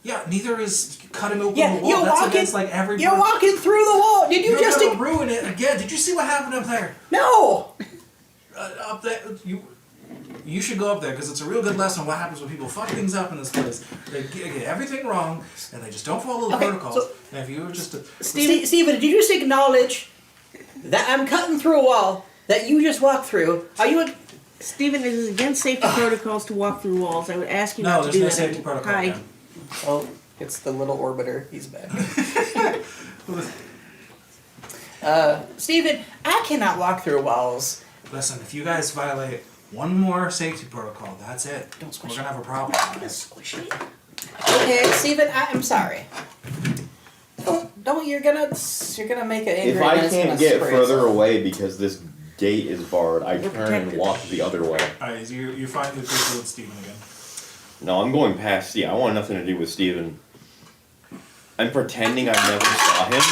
Yeah, neither is cutting open Yeah, the wall. you're That's walking. against like every. You're walking through the wall. Did you You're just? gonna ruin it again. Did you see what happened up there? No. Up there, you should go up there because it's a real good lesson on what happens when people fuck things up in this place. They get everything wrong and they just don't follow the Okay, protocols. so- and if you were just to, Steven, did you just acknowledge that I'm cutting through a wall that you just walked through? Are you? Stephen, it is against safety protocols to walk through walls. I would ask you no, not to there's do no that. safety protocol. Hi. again. Oh, it's the little orbiter. He's back. Steven, I cannot walk through walls. Listen, if you guys violate one more safety protocol, that's it. Don't squish We're gonna have a problem. Squish it. Okay, Steven, I'm sorry. Don't you're gonna make it angry. If I and it's can't gonna get spray further itself. away because this gate is barred, I turn and protected. walk the other way. Alright, so you find the group with Steven again. No, I'm going past Steve. I want nothing to do with Steven. I'm pretending I never saw him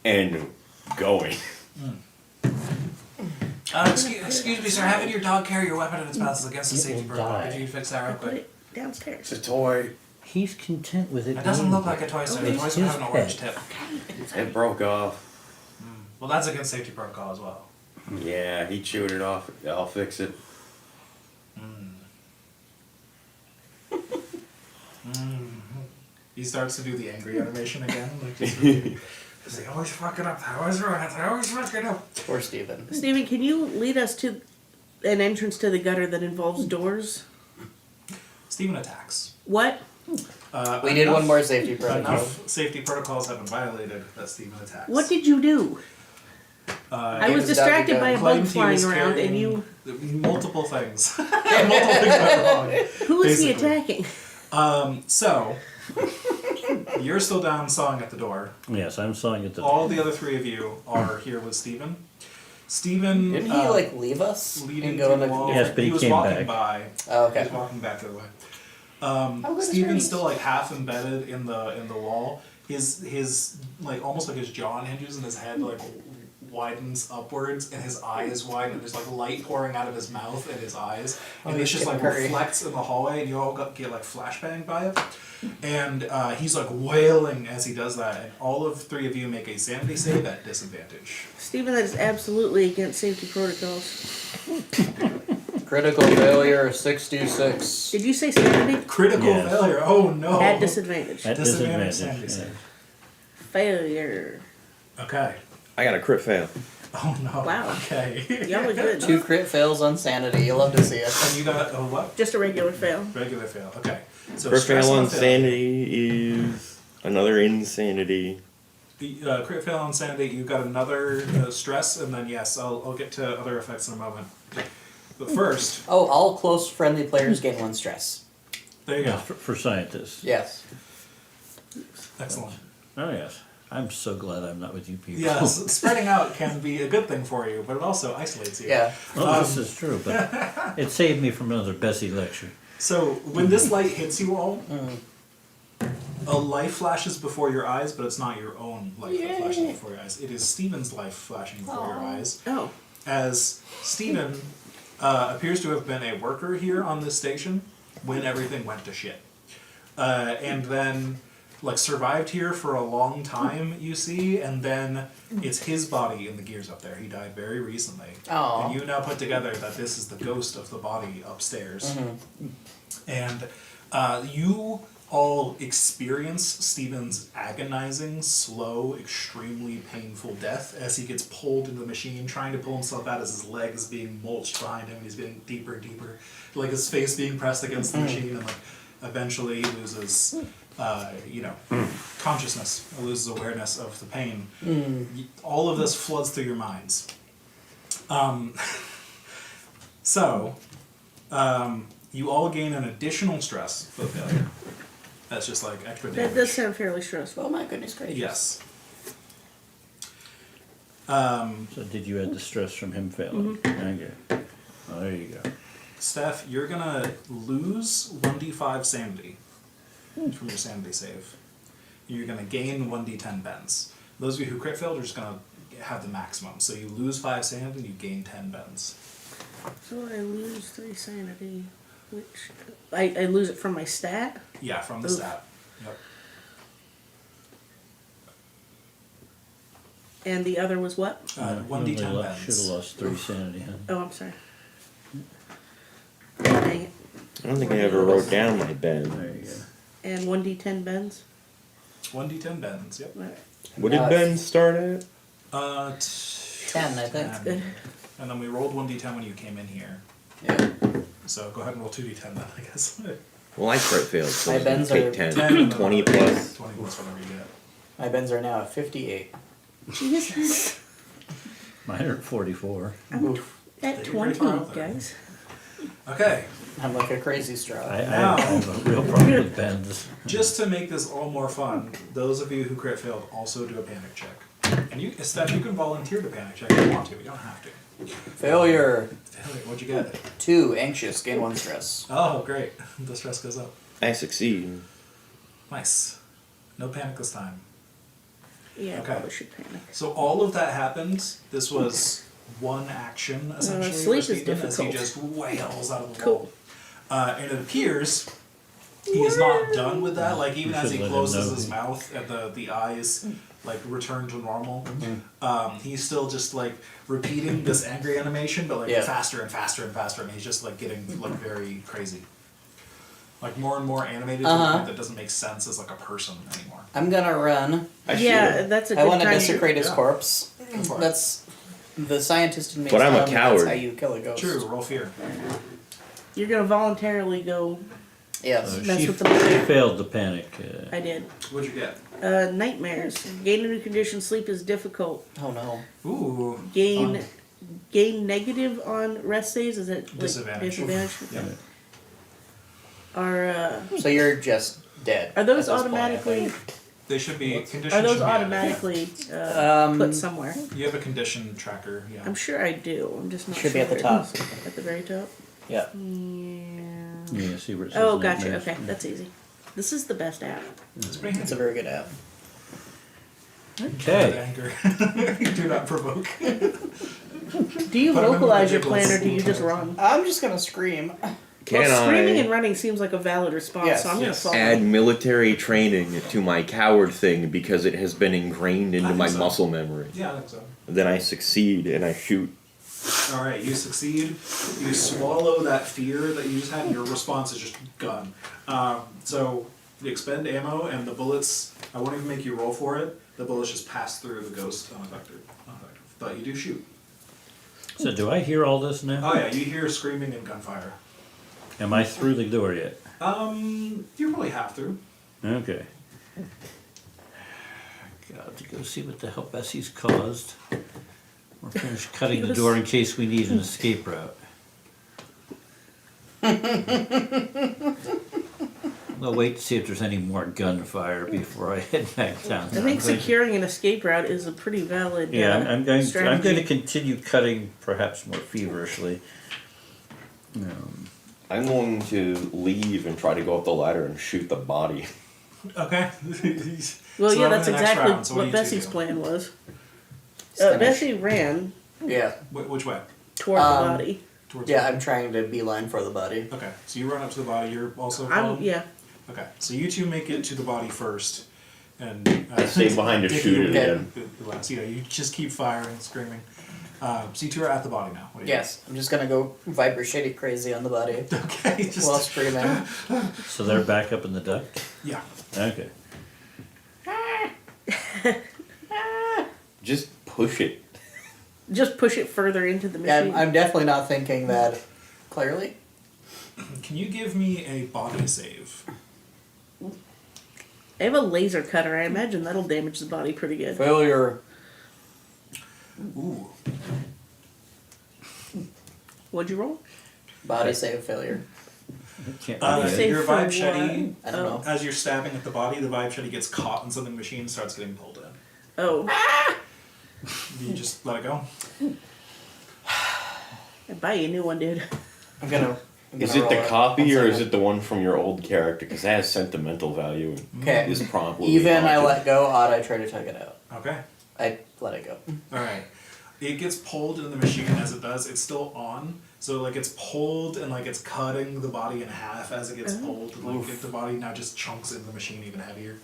and going. Excuse me, sir. Having your dog carry your weapon in its mouth is against the It safety will protocol. die. Could you fix that real I put quick? it downstairs. It's a toy. He's content with it. It doesn't being look like here. a toy, sir. It's The toys don't his have an orange pet. tip. It broke off. Well, that's against safety protocol as well. Yeah, he chewed it off. I'll fix it. He starts to do the angry animation again. Like, he's like, always fucking up. I always ruin it. I always fucking up. Poor Steven. Steven, can you lead us to an entrance to the gutter that involves doors? Steven attacks. What? We did one more safety protocol. Enough safety protocols have been violated that Steven attacks. What did you do? I He was was distracted doggy by a dog. bug Claimed he flying was around, and you. multiple things. Multiple things went wrong. Who is he basically. attacking? So, you're still down sawing at the door. Yes, I'm sawing at the All the other three of you are here with Steven. Steven, Didn't he leave us leading and to go in the the wall. Yes, but he was came walking back. by. Oh, He okay. was walking back the other way. goodness Steven's gracious. still like half embedded in the wall. His like almost like his jaw hinges and his head like widens upwards and his eye is wide and there's like light pouring out of his mouth and his eyes and Oh, this he's just like Tim Curry. reflects in the hallway and you all get like flashbanged by it. And he's like wailing as he does that and all of three of you make a sanity save at disadvantage. Steven, that is absolutely against safety protocols. Critical failure 66. Did you say sanity? Critical Yes. failure. Oh no. At disadvantage. At Disadvantage disadvantage. sanity yeah. Failure. Okay. I got a crit fail. Oh no. Wow. Okay. Y'all are good. 2 crit fails on sanity. You love to see it. And you got a what? Just a regular fail. Regular fail. Okay. So Crit stress fail on on fail. sanity is another insanity. The crit fail on sanity. You got another stress, and then yes, I'll get to other effects in a moment. But first, Oh, all close friendly players gain 1 stress. there you Yeah, go. for scientists. Yes. Excellent. Oh yes. I'm so glad I'm not with you people. Yes, spreading out can be a good thing for you, but it also isolates you. Yeah. Well, this is true, but it saved me from another Bessie lecture. So when this light hits you all, a light flashes before your eyes, but it's not your own light that flashes before your eyes. It is Stephen's life flashing before your eyes. Oh. As Stephen appears to have been a worker here on this station when everything went to shit. And then like survived here for a long time, you see, and then it's his body in the gears up there. He died very recently. Aw. And you now put together that this is the ghost of the body upstairs. And you all experience Stephen's agonizing, slow, extremely painful death as he gets pulled into the machine, trying to pull himself out as his leg is being mulched behind him. He's getting deeper and deeper, like his face being pressed against the machine, and like eventually he loses, consciousness, loses awareness of the pain. All of this floods through your minds. You all gain an additional stress for failure. That's just like extra damage. That does sound fairly stressful. Oh my goodness gracious. Yes. So did you add the stress from him failing? Okay. Oh, there you go. Steph, you're gonna lose 1d5 sanity from your sanity save. You're gonna gain 1d10 bends. Those of you who crit failed are just gonna have the maximum. So you lose 5 sanity and you gain 10 bends. So I lose 3 sanity, which I lose it from my stat. Yeah, from the Oof. stat. Yep. And the other was what? 1d10 Should have bends. lost 3 sanity, huh? Oh, I'm sorry. Dang it. I don't think I ever wrote down my bend. There you go. And 1d10 bends. 1d10 bends, yep. Alright. What did Ben start at? 10, I think. Good. And then we rolled 1d10 when you came in here. Yeah. So go ahead and roll 2d10 then, I guess. Well, I crit failed, so My I was bends gonna are take 10. 10 and then 20 another plus. 20 plus whatever you get. My bends are now at 58. Jesus. Mine are 44. I'm at Pretty 20, far out there. guys. Okay, I'm like a crazy straw. I have a real problem with bends. just to make this all more fun, those of you who crit failed also do a panic check. And you, Steph, you can volunteer to panic check if you want to. You don't have to. Failure. What'd you get? 2, anxious, gain 1 stress. Oh, great. The stress goes up. I succeed. Nice. No panic this time. Yeah, I Okay. probably should panic. So all of that happened. This was one action, essentially, sleep for is Stephen, as he difficult. just wails out of the Cool. wall. And it appears he is not done with that. Like, even You as should he let him closes know. his mouth and the eyes, like, return to normal, he's still just, like, repeating this angry animation, but, like, Yeah. faster and faster and faster, and he's just, like, getting, like, very crazy. Like, more and more animated to the Uh-huh. point that doesn't make sense as, like, a person anymore. I'm gonna run. Yeah, that's a good I want to time. desecrate his Yeah. corpse. Go for it. That's the scientist in me. But is I'm a telling me coward. That's how you kill a ghost. True, roll fear. You're gonna voluntarily go. Yes. Mess She with the body. failed the panic. I did. What'd you get? Nightmares. Gain a new condition. Sleep is difficult. Oh no. Ooh. Gain negative on rest days. Is it like, Disadvantage. disadvantage? Yeah. So you're just dead. Are those at this point, I automatically? think. They should be conditions. Are those should be added. automatically Um, put somewhere? You have a condition tracker, yeah. I'm sure I do. I'm just not Should sure. be at the top. At the very top. Yeah. Yeah. Yeah, see where it says Oh, gotcha. nightmares. Okay, that's easy. This is the best app. It's pretty It's a very good app. Okay. Anger. Do not provoke. Do you But I remember vocalize the your plan, or giggles. do you just run? I'm just gonna scream. Can well, screaming and I running seems like a valid response, Yes, so I'm gonna yes. follow. add military training to my coward thing because it has been ingrained I into think my so. muscle memory? Yeah, I think so. Then I succeed and I shoot. Alright, you succeed. You swallow that fear that you just had, and your response is just gun. So you expend ammo, and the bullets, I won't even make you roll for it, the bullets just pass through the ghost unaffected. But you do shoot. So do I hear all this now? Oh yeah, you hear screaming and gunfire. Am I through the door yet? You're probably half through. Okay. Got to go see what the hell Bessie's caused. We're finished cutting the door in case we need an escape route. I'll wait to see if there's any more gunfire before I head back down. I think securing an escape route is a pretty valid Yeah, I'm going. strategy. I'm going to continue cutting, perhaps more feverishly. I'm going to leave and try to go up the ladder and shoot the body. Okay. Well, So yeah, in that's the next exactly round, so what what do you two Bessie's do? plan was. Finish. Bessie ran Yeah. Which way? toward the Um, body. Towards Yeah, the- I'm trying to beeline for the body. Okay, so you run up to the body. You're also. I'm following? yeah. Okay, so you two make it to the body first, and I stay behind to Dickie shoot will it get again. the last. You know, you just keep firing, screaming. So you two are at the body now. What do you Yes, I'm just gonna go viper shitty crazy on the body do? Okay, just while screaming. So they're back up in the duct? yeah. Okay. Just push it. Just push it further into the Yeah, machine. I'm definitely not thinking that clearly. Can you give me a body save? I have a laser cutter. I imagine that'll damage the body pretty good. Failure. Ooh. What'd you roll? Body save failure. Can't You do say that. Your for vibe shetty. I don't know. As you're stabbing at the body, the vibe shetty gets caught in something. The machine starts getting pulled in. Oh, Do you just let it go? I'd buy you a new one, dude. I'm gonna Is it the roll copy One or is second. it the one from your old character? Because that has sentimental value and Okay. is probably Even I haunted. let go, odd I try to tug it out. Okay. I let it go. Alright. It gets pulled into the machine as it does. It's still on. So like it's pulled and like it's cutting the body in half as it gets pulled. And like the body now just chunks into the machine even heavier.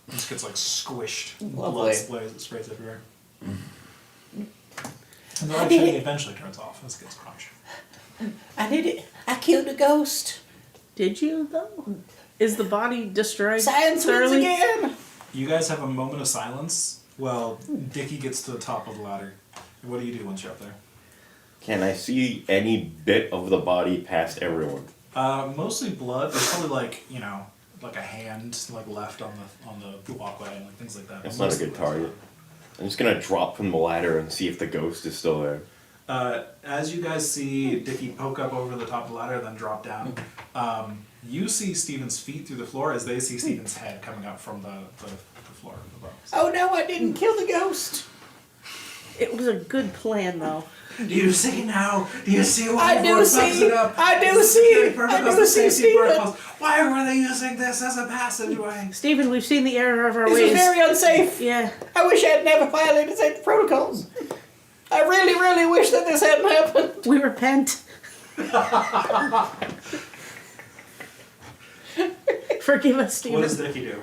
It just gets like squished. Blood Lovely. sprays everywhere. And the light shutting eventually turns off as it gets crunched. I did it. I killed a ghost. Did you though? Is the body destroyed Science wins thoroughly? again. You guys have a moment of silence while Dickie gets to the top of the ladder. What do you do once you're up there? Can I see any bit of the body past everyone? Mostly blood. There's probably like, you know, like a hand like left on the walkway and like things like that. That's But not a mostly good blood. target. I'm just gonna drop from the ladder and see if the ghost is still there. As you guys see Dickie poke up over the top of the ladder and then drop down, you see Steven's feet through the floor as they see Steven's head coming up from the floor above. Oh no, I didn't kill the ghost. It was a good plan, though. Do you see now? Do you see why I do everyone see. fucks it up? I do The see. security protocols, I do the see, safety Steven. protocols. Why were they using this as a passageway? Stephen, we've seen the error of our This ways. is very unsafe. Yeah. I wish I had never violated safety protocols. I really, really wish that this hadn't happened. We repent. Forgive us, Stephen. What does Dickie do?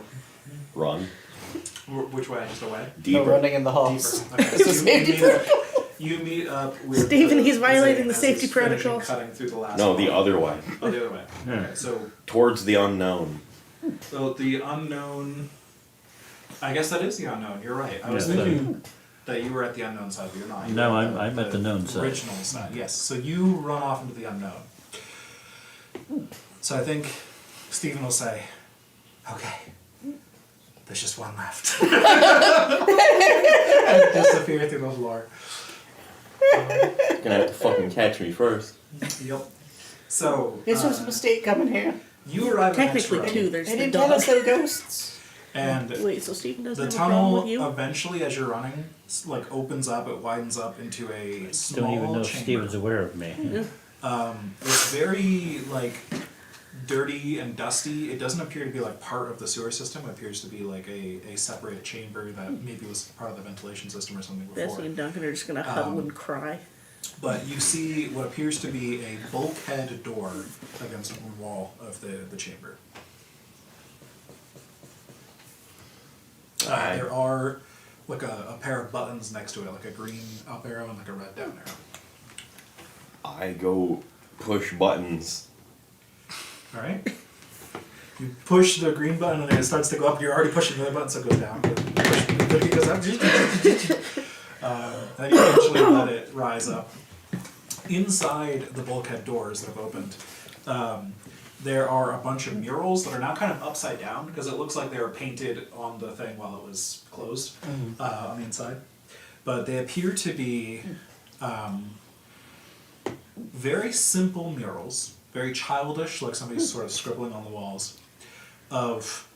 Run. Which way? Just away? Deeper. running in the halls. Deeper. Okay, so you meet up with Stephen, he's Zane violating the as safety he's finishing protocols. Cutting through the last No, wall. the other way. Oh, the other way. Okay, so Towards the unknown. the unknown. I guess that is the unknown. You're right. I was Yes, thinking that you were at the unknown side, but you're not. No, You're I'm at the known side. Original side. Yes. So you run off into the unknown. So I think Stephen will say, "Okay, there's just one left." And disappear through the floor. Gonna have to fucking catch me first. Yep. So This was a mistake coming here. you arrive at next Technically, room, two. There's They the didn't tell us dog. they were ghosts. and Wait, so Stephen doesn't the have a problem tunnel with you? eventually, as you're running, like opens up. It widens up into a small Don't even know if chamber. Steven's aware of me. It's very like dirty and dusty. It doesn't appear to be like part of the sewer system. It appears to be like a separate chamber that maybe was part of the ventilation system or something before. Bessie and Duncan are just gonna huddle and cry. But you see what appears to be a bulkhead door against one wall of the chamber. There are like a pair of buttons next to it, like a green up arrow and like a red down arrow. I go push buttons. All right. You push the green button and it starts to go up. You're already pushing the other button, so it goes down. But it goes up. Then you eventually let it rise up. Inside the bulkhead doors that have opened, there are a bunch of murals that are now kind of upside down because it looks like they were painted on the thing while it was closed on the inside. But they appear to be very simple murals, very childish, like somebody's sort of scribbling on the walls, of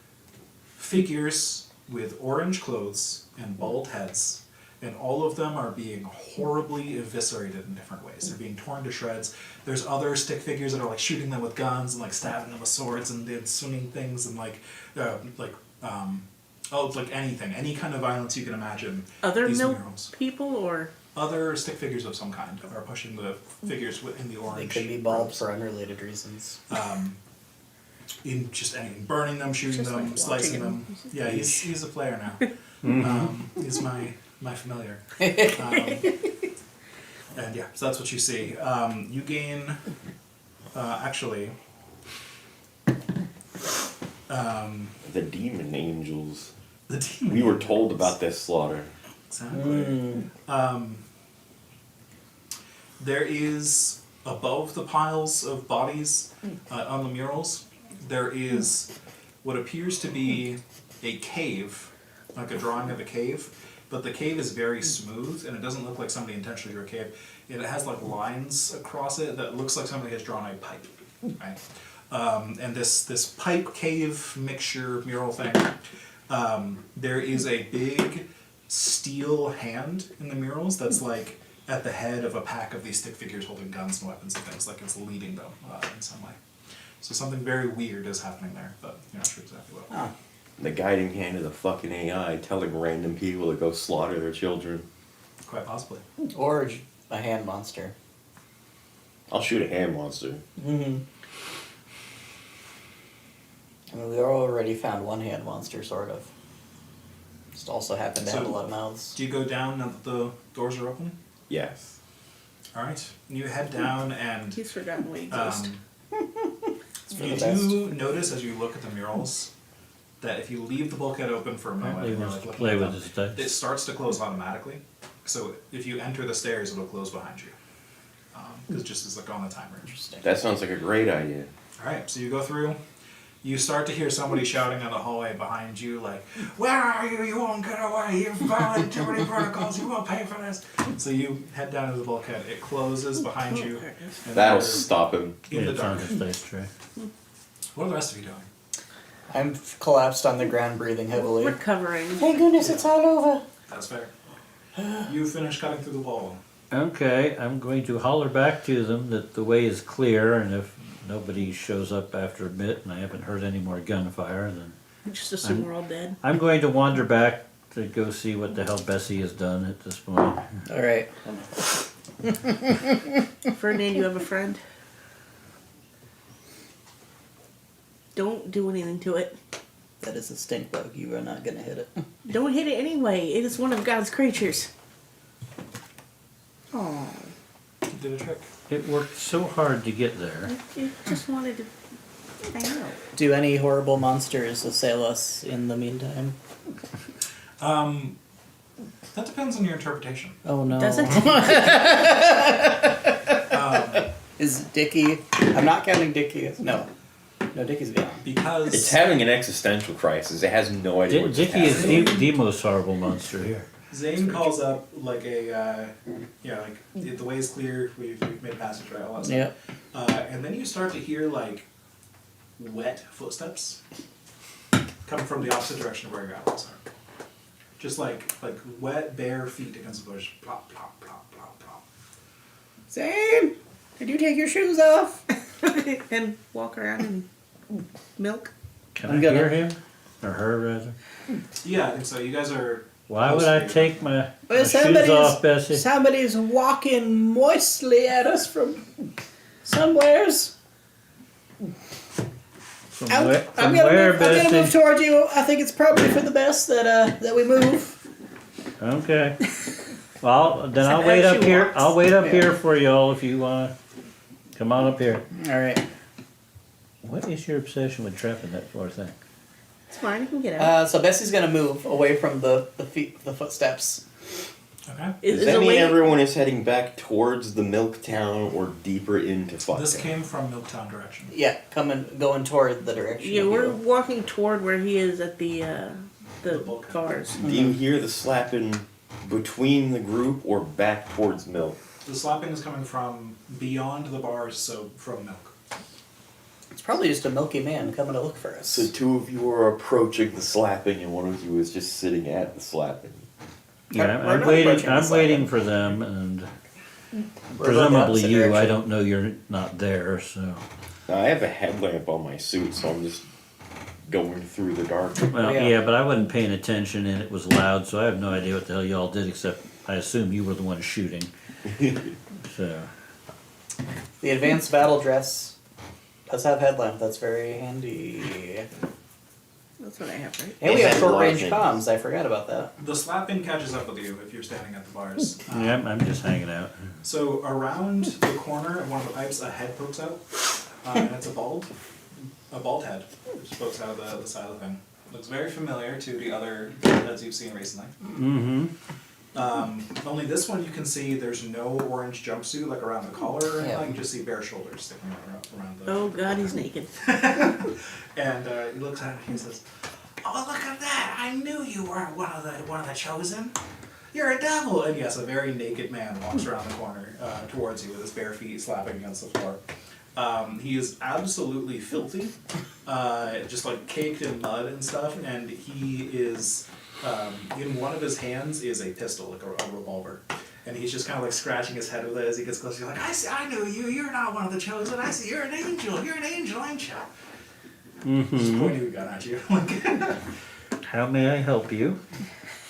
figures with orange clothes and bald heads, and all of them are being horribly eviscerated in different ways. They're being torn to shreds. There's other stick figures that are like shooting them with guns and like stabbing them with swords and swinging things and like anything, any kind of violence you can imagine. Other these mill murals. people or Other stick figures of some kind are pushing the figures in the They orange. could be bald robes. for unrelated reasons. In just anything, burning them, shooting Just them, like slicing watching them. Yeah, he's a player now. He's my familiar. And yeah, so that's what you see. You gain, actually. The demon angels. The demon. We were told about this slaughter. Exactly. There is, above the piles of bodies on the murals, there is what appears to be a cave, like a drawing of a cave, but the cave is very smooth and it doesn't look like somebody intentionally drew a cave. It has like lines across it that looks like somebody has drawn a pipe, right? And this pipe cave mixture mural thing, there is a big steel hand in the murals that's like at the head of a pack of these stick figures holding guns and weapons and things, like it's leading them in some way. So something very weird is happening there, but you're not sure exactly what. Oh. The guiding hand of the fucking AI telling random people to go slaughter their children. Quite possibly. Or a hand monster. I'll shoot a hand monster. Mm-hmm. I mean, we already found one hand monster, sort of. Just also happened to have a lot of mouths. Do you go down now that the doors are open? Yes. Alright. You head down and he's forgotten we exist. It's for you the best. do notice as you look at the murals that if you leave the bulkhead open for a moment Apparently and you're he like wants to looking play at with them, his dice. it starts to close automatically. So if you enter the stairs, it'll close behind you. Because it just is like on the timer. Interesting. That sounds like a great idea. Alright, so you go through, You start to hear somebody shouting in the hallway behind you, like, "Where are you? You won't get away. You've violated too many protocols. You won't pay for this." So you head down to the bulkhead. It closes behind you. And That'll you're stop him. in the It's on dark. his dice tray. What are the rest of you doing? I'm collapsed on the ground, breathing heavily. Recovering. Thank goodness it's all over. That's fair. You finish cutting through the wall. Okay, I'm going to holler back to them that the way is clear, and if nobody shows up after a bit and I haven't heard any more gunfire, then Just assume we're all dead. I'm going to wander back to go see what the hell Bessie has done at this point. All right. Ferdinand, you have a friend? Don't do anything to it. That is a stink bug. You are not gonna hit it. Don't hit it anyway. It is one of God's creatures. Oh, You did a trick. It worked so hard to get there. it just wanted to hang out. Do any horrible monsters assail us in the meantime? That depends on your interpretation. Oh no. Does it? Is Dickie? I'm not counting Dickie. No. No, Dickie's gone. Because It's having an existential crisis. It has no idea what's Dickie is happening. the most horrible monster here. Zane calls up like a, like the way is clear. We've made passage, right? All that stuff. Yep. And then you start to hear like wet footsteps coming from the opposite direction of where your goblins are. Just like wet bare feet against the bush. Plop plop plop plop plop. Zane, did you take your shoes off? And walk around and milk. Can I'm I gonna- hear him? Or her, rather? Yeah, I think so. You guys are. Why would I take my Well, shoes off, Bessie? somebody's walking moistly at us from somewheres. From I'm, where, I'm from gonna where, move, I'm gonna move Bessie? toward you. I think it's probably for the best that we move. Okay. Well, then I'll As wait up she here. walks. I'll wait up Yeah. here for y'all if you wanna. Come on up here. All right. What is your obsession with trapping that poor thing? It's fine, you can get out. So Bessie's gonna move away from the footsteps. Okay. Does that mean everyone is heading back towards the Milk Town or deeper into Fuck This Town? came from Milktown direction. Yeah, going toward the direction. Yeah, of we're you. walking toward where he is at the bulkhead. bars. Do you hear the slapping between the group or back towards Milk? The slapping is coming from beyond the bars, so from Milk. It's probably just a milky man coming to look for us. So two of you are approaching the slapping and one of you is just sitting at the slapping. Yeah, We're I'm not waiting. approaching I'm the waiting side. for them, and We're going the presumably opposite you. I direction. don't know you're not there, so. Now, I have a headlamp on my suit, so I'm just going through the dark. Well, Yeah. yeah, but I wasn't paying attention, and it was loud, so I have no idea what the hell y'all did. Except I assume you were the one shooting. So. The advanced battle dress does have headlamp. That's very handy. That's what I have, right? And we It have has a lot short of range things. comms. I forgot about that. The slapping catches up with you if you're standing at the bars. Yeah, I'm just hanging out. So around the corner of one of the pipes, a head pokes out, and it's a bald head, just pokes out of the side of the thing. Looks very familiar to the other heads you've seen recently. Mm-hmm. Only this one you can see there's no orange jumpsuit like around the collar or anything. Yeah. You can just see bare shoulders sticking out around the. Oh God, he's naked. And he looks at it and he says, "Oh, look at that! I knew you weren't one of the chosen. You're a devil!" And yes, a very naked man walks around the corner towards you with his bare feet slapping against the floor. He is absolutely filthy, just like caked in mud and stuff, and he is, in one of his hands is a pistol, like a revolver. And he's just kind of like scratching his head with it as he gets closer. You're like, I knew you, you're not one of the chosen, I see, you're an angel, ain't you? Mm-hmm. Just pointing a gun at you. Like, How may I help you?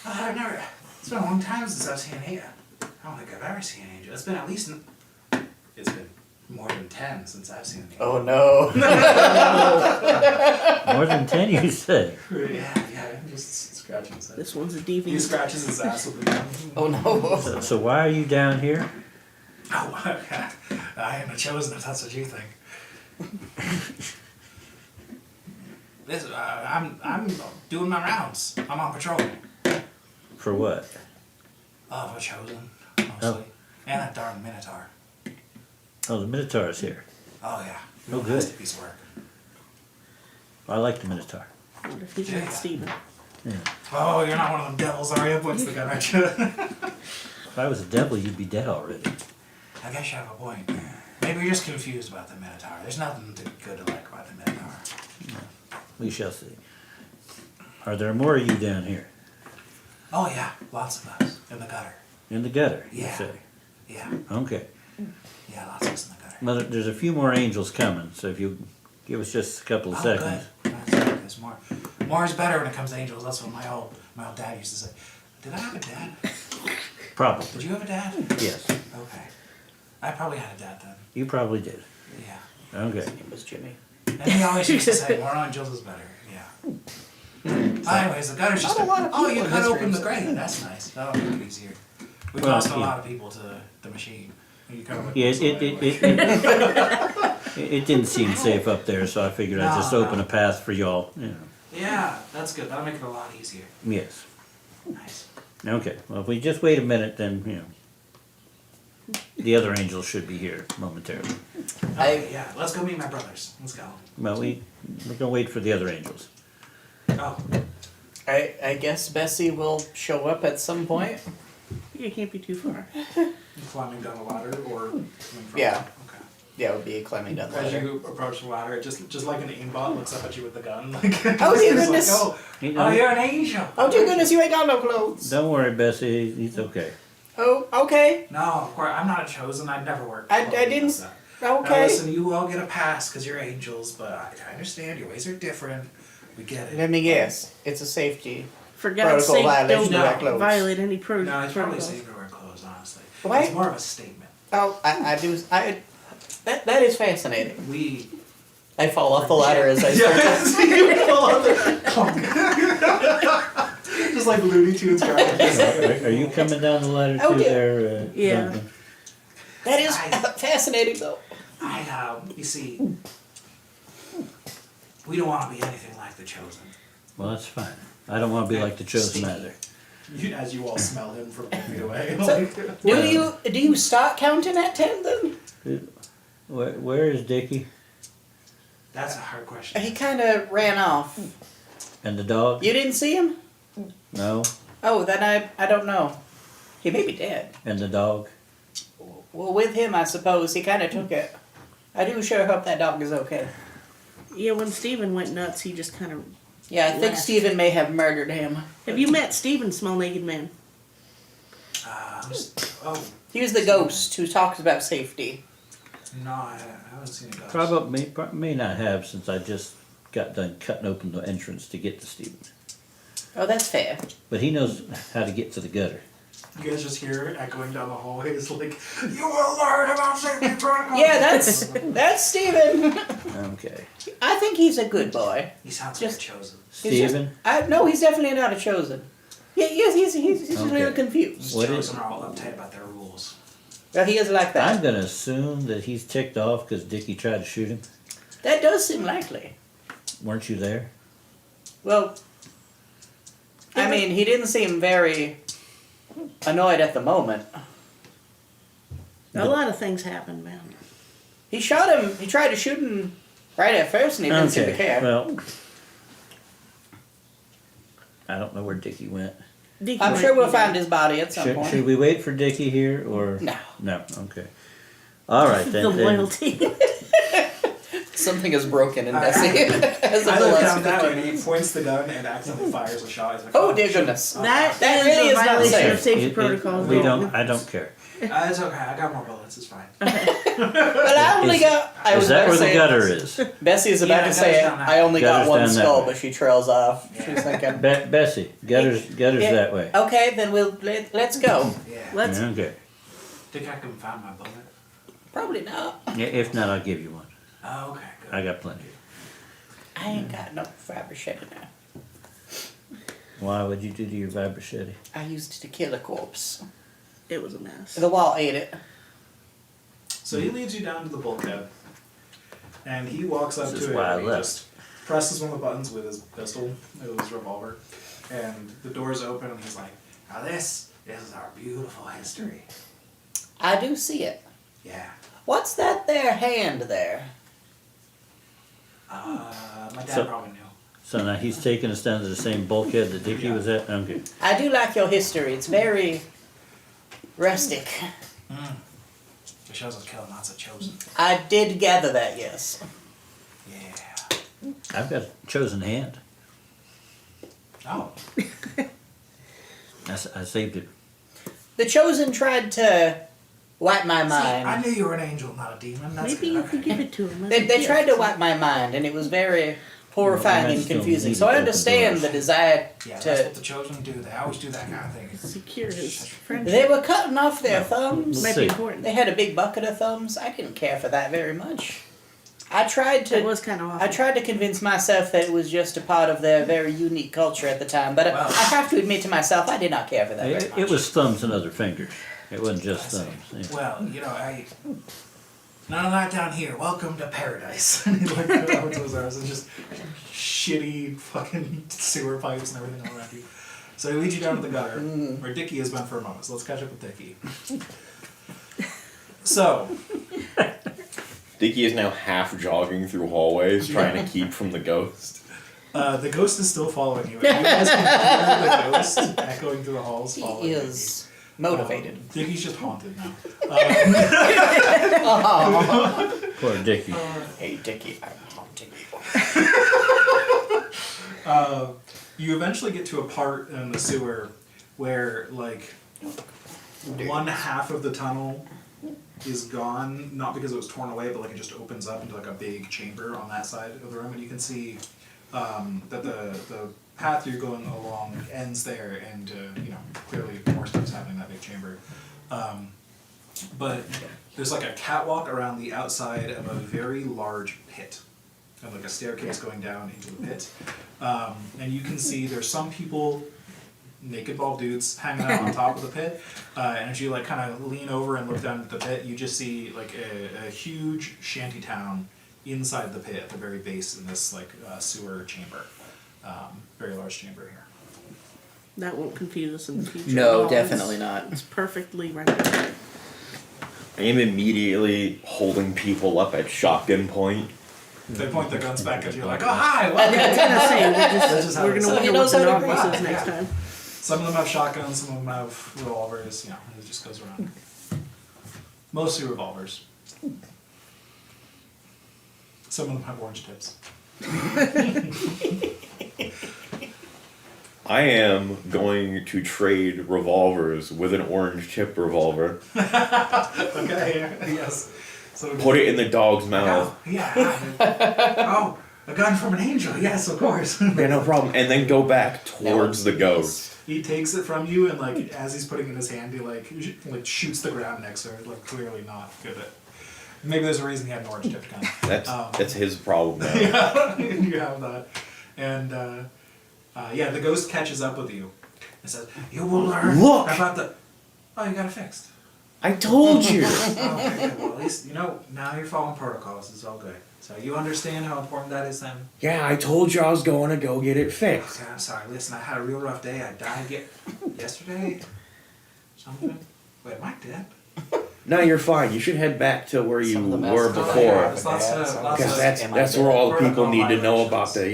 it's been a long time since I've seen an angel. I don't think I've ever seen an angel. It's been more than 10 since I've seen an angel. Oh no. More than 10, you say? Yeah, just scratching his head. This one's a He deviant. scratches his ass with the gun. Oh no. So why are you down here? Oh, I am the chosen if that's what you think. I'm doing my rounds. I'm on patrol. For what? Oh, we're chosen, mostly. Oh. And that darn Minotaur. Oh, the Minotaur's here. Oh, yeah. Oh, Real good. nasty piece of work. I like the Minotaur. What if he's not Steven? Oh, you're not one of them devils, are you? Points the gun at you. If I was a devil, you'd be dead already. I guess you have a point. Maybe you're just confused about the Minotaur. There's nothing good to like about the Minotaur. We shall see. Are there more of you down here? Oh yeah, lots of us in the gutter. In the gutter, you Yeah. say? Yeah, Okay. yeah, lots of us in the gutter. Well, there's a few more angels coming, so if you give us just a couple of Oh, seconds. good. That's good. There's more. More is better when it comes to angels. That's what my old dad used to say. Did I have a dad? Probably, Did you have a dad? yes. Okay. I probably had a dad then. You probably did. Yeah. Okay. It was Jimmy. And he always used to say, more angels is better. Yeah. Anyways, the gutter's just. Not a lot of Oh, people you in cut history open the have grate. said That's nice. That'll make it easier. We Well, lost a yeah. lot of people to the machine. You cut open Yeah, this way. it didn't seem safe up there, so I figured I'd just No, open no. a path for y'all. You know. Yeah, that's good. That'll make it a lot easier. Yes. Nice. Okay. Well, if we just wait a minute, then the other angels should be here momentarily. Okay, yeah, let's go meet my brothers. Let's go. Well, we're gonna wait for the other angels. Oh, I guess Bessie will show up at some point. You can't be too far. you climbing down the ladder or coming from? Yeah. Okay. Yeah, it would be climbing down the As ladder. you approach the ladder, just like an aimbot looks up at you with the gun. Like, Oh, dear it's goodness. Like, oh, you're an angel. Oh dear goodness, you ain't got no clothes. Don't worry, Bessie. He's okay. Oh, okay. No, of course, I'm not a chosen. I'd never work. I didn't- Now Okay. listen, you all get a pass because you're angels, but I understand your ways are different. We get it. Let me guess. It's a safety. For God's Protocol sake, violation don't of our clothes. violate any No, it's probably protocols. safe to wear clothes, honestly. What? It's more of a statement. Oh, I do. That is fascinating. We. I fall off the ladder as I start. You fall off the just like Looney Tunes driving. Are you coming down the ladder Oh, too dear. there? Yeah. Duncan? That is fascinating, though. You see, we don't want to be anything like the chosen. Well, that's fine. I don't want to be like the chosen either. As you all smell him from 10 feet away. Do you start counting at 10 then? Where is Dickie That's a hard question. He kind of ran off. and the dog? You didn't see him? No, Oh, then I don't know. He may be dead. and the dog. Well, with him, I suppose. He kind of took it. I do sure hope that dog is okay. Yeah, when Steven went nuts, he just kind of. Yeah, I think Left. Stephen may have murdered him. Have you met Steven, Small Naked Man? Oh, He was the ghost who talks about safety. no, I haven't seen a ghost. Probably may not have since I just got done cutting open the entrance to get to Stephen. Oh, that's fair. But he knows how to get to the gutter. You guys just hear it echoing down the hallways like, you will learn about safety protocols. Yeah, that's Stephen. Okay. I think he's a good boy. He sounds Just- like a chosen. He's just- Stephen, No, he's definitely not a chosen. Yeah, yes, he's just a Okay. little confused. What Chosen is- are all uptight about their rules. Well, he is like that. I'm gonna assume that he's ticked off because Dickie tried to shoot him. That does seem likely. Weren't you there? Well, I mean, he didn't seem very annoyed at the moment. A lot of things happen, man. He shot him. He tried to shoot him right at first, and he didn't seem to care. Well, I don't know where Dickie went. Dickie I'm might sure we'll be find dead. his body at some point. Should we wait for Dickie here or No. No. Okay. All right then. The then- loyalty. Something is broken in Bessie. As of I the look last down that 15 way and he minutes. points the gun and accidentally fires a shot. He's like, Oh dear goodness. That That is really a is not violation safe. of safety It- it- protocols. We don't. I don't care. It's okay, I got more bullets, it's fine. Well, I only got. I was Is that about where to the say, gutter is? Bessie is about Yeah, to say it. gutter's down that I only got Gutter's one down that skull, way. but she trails off. She's thinking. Bessie, gutter's Yeah. that way. Okay, then let's go. Yeah. Let's. Okay. Think I can find my bullet? Probably not. Yeah, if not, I'll give you one. Oh, okay, good. I got plenty. I ain't got no Fabergé now. Why would you do to your vibration? I used it to kill a corpse. It was a mess. The wall ate it. So he leads you down to the bulkhead, and he walks up This is to it why I and he left. just presses one of the buttons with his pistol, with his revolver, and the doors open and he's like, now this is our beautiful history. I do see it. Yeah. What's that there hand there? My dad So- probably knew. So now he's taking us down to the same bulkhead that Dickie was at? Okay. I do like your history. It's very rustic. It shows us killing lots of chosen. I did gather that, yes. Yeah. I've got a chosen hand. Oh. I saved it. The Chosen tried to wipe my See, I mind. knew you were an angel, not a demon. That's Maybe good. you Okay. could give it to him. as They a gift. tried to wipe my mind, and it was very horrifying Well, and I still confusing. need So I to open understand the doors. desire Yeah, that's to. what the chosen do. They always do that kind of thing. Secure his friendship. They were cutting off their thumbs. Might see. be important. They had a big bucket of thumbs. I didn't care for that very much. I tried It to. was kind of awful. I tried to convince myself that it was just a part of their very unique culture at the time, but Wow. I have to admit to myself, I did not care for that very much. It was thumbs and other fingers. It wasn't just I see. thumbs. Yeah. Well, none of that down here. Welcome to paradise. And he like opens his arms and just shitty fucking sewer pipes and everything all around you. So he leads you down to the gutter, where Dickie has been for a moment. So let's catch up with Dickie. So, Dickie is now half jogging through hallways, trying to keep from the ghost. the ghost is still following you. And you guys can hear the ghost echoing through the halls following He Dickie. is motivated. Dickie's just haunted now. Poor Dickie. Hey, Dickie, I'm haunting you. You eventually get to a part in the sewer where, like, one half of the tunnel is gone, not because it was torn away, but like it just opens up into like a big chamber on that side of the room, and you can see that the path you're going along ends there, and clearly more stuff's happening in that big chamber. But there's like a catwalk around the outside of a very large pit, and like a staircase going down into the pit, and you can see there's some people, naked bald dudes, hanging out on top of the pit, and as you like kind of lean over and look down at the pit, you just see like a huge shanty town inside the pit at the very base in this like sewer chamber, very large chamber here. That won't confuse us in the future. No, at all. definitely not. It's perfectly rendered. I am immediately holding people up at shotgun point. They point their guns back at you like, oh hi, welcome. I was gonna say That's just how we're it gonna is. He wonder what knows the how to novelist grab. is next time. Some of them have shotguns, some of them have revolvers, it just goes around. Mostly revolvers. Some of them have orange tips. I am going to trade revolvers with an orange tip revolver. Okay, yes. So Put it in the dog's mouth. Oh, yeah. Oh, a gun from an angel, yes, of course. Yeah, no problem. And then go back towards the ghost. He takes it from you, and like as he's putting it in his hand, he like shoots the ground next to it, like clearly not good at. Maybe there's a reason he had an orange tipped gun. That's his problem now. Yeah, you have that, and the ghost catches up with you and says, "You will learn Look! about the." Oh, you got it fixed. I told you. Oh, okay, good. Well, at least now you're following protocols. It's all good. So you understand how important that is, then. Yeah, I told you I was going to go get it fixed. Okay, I'm sorry. Listen, I had a real rough day. I died yesterday. Something. Wait, am I dead? No, you're fine. You should head back to where you Some of the were messages before. I There's lots of- lots Because of- that's where all the people protocol need to know violations. about the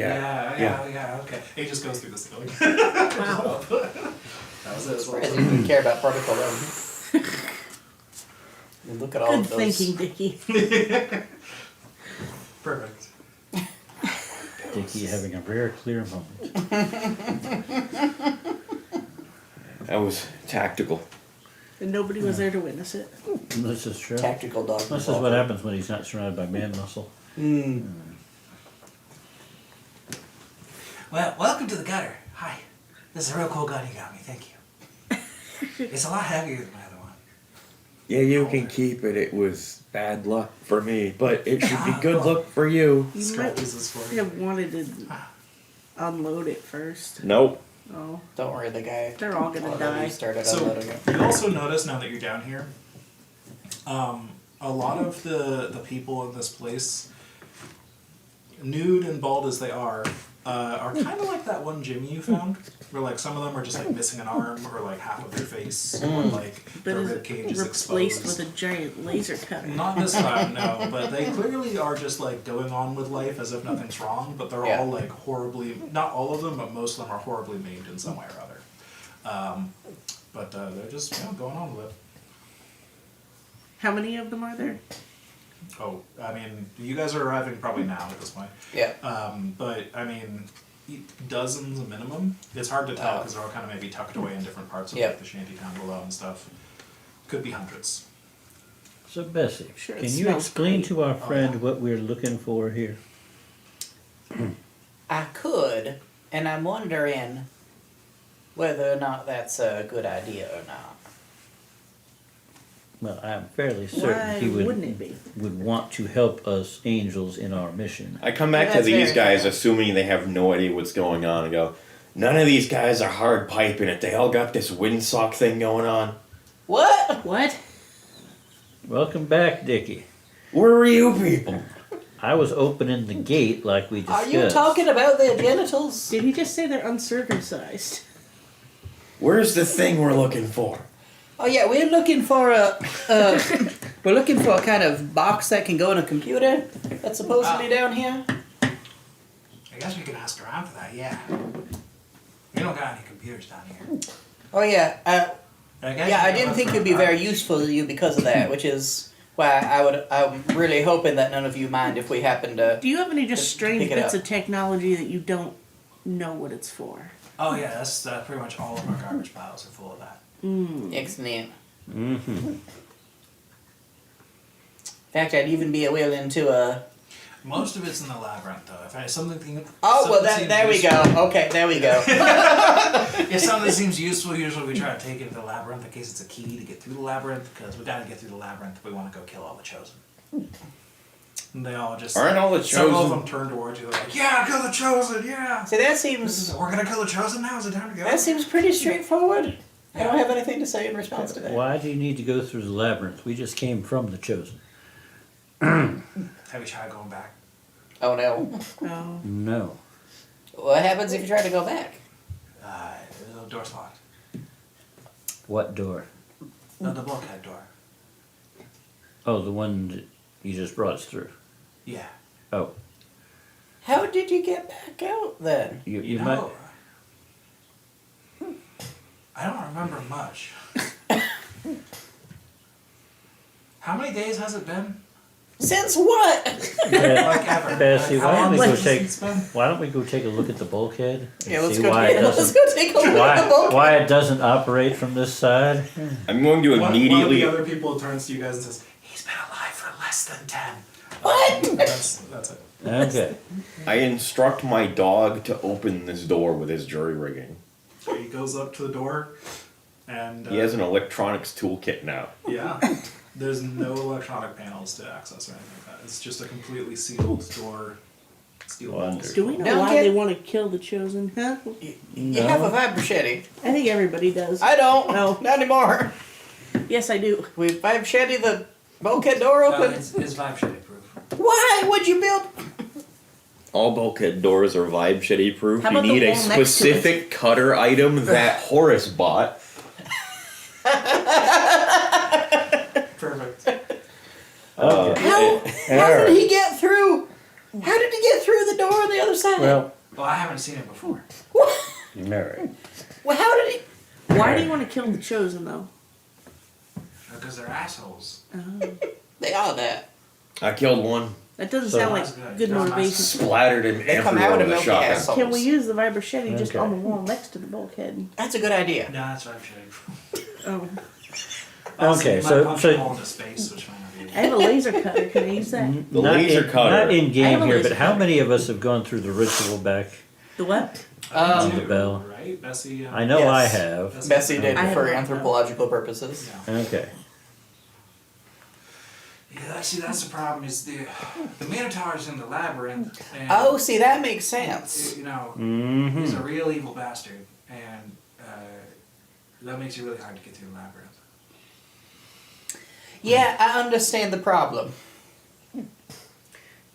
Yeah, okay. He just goes through the ceiling. Wow. That was it. Surprised you didn't care about protocol. You look at all Good of those. thinking, Dickie. Perfect. Dickie having a rare clear moment. That was tactical. And nobody was there to witness it. This is true. Tactical dog. This is what happens when he's not surrounded by man muscle. Well, welcome to the gutter. Hi. This is a real cool gun you got me. Thank you. It's a lot heavier than my other one. Yeah, you can keep it. It was bad luck for me, but it should be good luck for you. You Scott might uses for have wanted to unload it first. Nope. Oh, Don't worry, the guy. they're all gonna already die. started So unloading it. you also notice now that you're down here, a lot of the people in this place, nude and bald as they are, are kind of like that one Jimmy you found, where like some of them are just like missing an arm or like half of their face, or like But their is rib it cage is replaced exposed. with a giant laser cutter? Not this time, no. But they clearly are just like going on with life as if nothing's wrong. But they're Yeah. all like horribly, not all of them, but most of them are horribly maimed in some way or other. But they're just going on with it. How many of them are there? Oh, I mean, you guys are arriving probably now at this point. Yeah. But I mean, dozens minimum. It's hard to tell Oh. because they're all kind of maybe tucked away in different parts of Yep. like, the shantytown below and stuff. Could be hundreds. So Bessie, Sure, it can you smells explain great. to our Oh, friend yeah. what we're looking for here? I could, and I'm wondering whether or not that's a good idea or not. Well, I'm fairly certain Why he wouldn't it be? would want to help us angels in our mission. I come back Yeah, to that's these very guys fair. assuming they have no idea what's going on and go, none of these guys are hard piping it. They all got this windsock thing going on. What? What? Welcome back, Dickie. Where are you people? I was opening the gate like we Are discussed. you talking about their genitals? Did he just say they're uncircumcised? Where's the thing we're looking for? Oh yeah, we're looking for we're looking for a kind of box that can go in a computer that's supposedly down here. I guess we could ask around for that. Yeah. We don't got any computers down here. Oh yeah, I guess yeah. I we didn't look think for it'd be very ours. useful to you because of that, which is why I'm really hoping that none of you mind if we happen to. Do you have any just Just strange pick it bits up. of technology that you don't know what it's for? Oh yeah, that's pretty much all of our garbage piles are full of that. Excellent. Mm-hmm. In fact, I'd even be willing to. Most of it's in the labyrinth, though. If I something. Oh well, something seems there we go. useful- Okay, there we go. If something seems useful, usually we try to take it to the labyrinth in case it's a key to get through the labyrinth. Because we gotta get through the labyrinth if we want to go kill all the chosen. And they all just. Aren't all the Several of chosen? them turn towards you. They're like, "Yeah, kill the chosen. Yeah." See, that This seems is, we're gonna kill the chosen now. Is it time to go? that seems pretty straightforward. I don't have anything to say in response to that. Why do you need to go through the labyrinth? We just came from the Chosen. Have you tried going back? Oh no. Oh. No. What happens if you try to go back? The door's locked. What door? No, the bulkhead door. Oh, the one that you just brought us through. Yeah. Oh, How did you get back out then? you might. I don't remember much. How many days has it been? Since what? Like ever. Bessie, Like, how why don't long we go since take? it's been? Let's take a look at the bulkhead and Yeah, let's see go. why it Let's doesn't. go take a look at the boat. Why it doesn't operate from this side? I'm going to One of immediately. the other people turns to you guys and says, "He's been alive for less than 10." What? That's it. Okay. I instruct my dog to open this door with his jury rigging. So he goes up to the door, and He has an electronics toolkit now. yeah. There's no electronic panels to access or anything like that. It's just a completely sealed door. Steel walls. Do we know Don't why get- they want to kill the chosen? Huh? You have a vibe machete. I think everybody does. I don't. No. Not anymore. Yes, I do. We vibe machete the bulkhead door open. It's vibe shitty proof. Why would you build? All bulkhead doors are vibe shitty proof. How You about the need a wall next to it? specific cutter item that Horace bought. Perfect. Okay. How Alright. did he get through? How did he get through the door on the other side? Well, Well, I haven't seen it before. What? all right. Well, how did he? Why do you want to kill the chosen, though? Because they're assholes. Oh. They are that. I killed one. That doesn't So- sound like That's good. good That's motivation. Splattered him They come everywhere out with and a milky shotgun. assholes. Can we use the vibra just Okay. on the wall next to the bulkhead? That's a good idea. No, that's vibe shitty proof. Oh. Also, Okay, you might so- punch so- a hole into space, which might not be. I have a laser cutter. Can I use that? The Not laser in, cutter. Not in I game have a here, laser but how cutter. many of us have gone through the ritual back? The what? On the Two, bell. right? Bessie. I know Yes. I have. Bessie did I have for not, no. anthropological purposes. Yeah. Okay. Yeah, see, that's the problem. Is the Minotaur's in the labyrinth, and Oh, see, that makes sense. you know, Mm-hmm. he's a real evil bastard, and that makes it really hard to get through the labyrinth. Yeah, I understand the problem.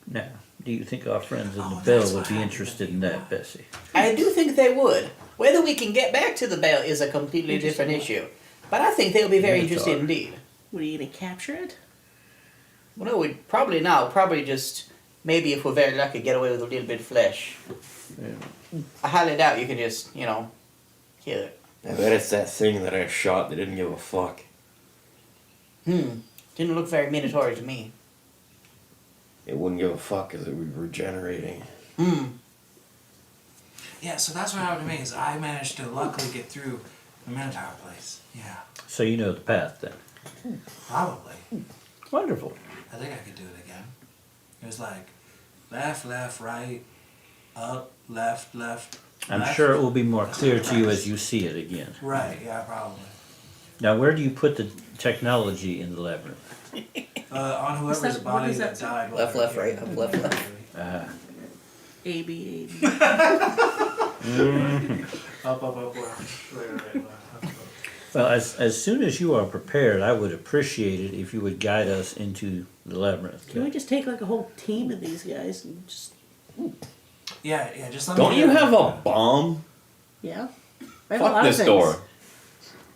Now, Do you think our friends in the that's Bell what would be happened interested to in me. that, Bessie? I do think they would. Whether we can get back to the Bell is a completely different issue. But I think they'll be very Minotaur. interested indeed. What are you gonna capture it? Well, no, we'd probably not. Probably just, maybe if we're very lucky, get away with a little bit of flesh. Yeah. I highly doubt you can just, kill it. I bet it's that thing that I shot that didn't give a fuck. Didn't look very minotaur to me. It wouldn't give a fuck because it was regenerating. Yeah, so that's what happened to me, is I managed to luckily get through the Minotaur place. Yeah, So you know the path then. probably. Wonderful. I think I could do it again. It was like left, left, right, up, left, left. I'm left. sure it will be more clear to you as you see it again. Right, yeah, probably. Now, where do you put the technology in the labyrinth? On whoever's that- what body does that that died. while Left, they were left, right, carrying up, left, it. left. A B A B. Up, left. Right, left. Well, as soon as you are prepared, I would appreciate it if you would guide us into the labyrinth. Can we just take like a whole team of these guys and just Yeah, just let Don't me you have a bomb? yeah? I have a Fuck lot of this things. door.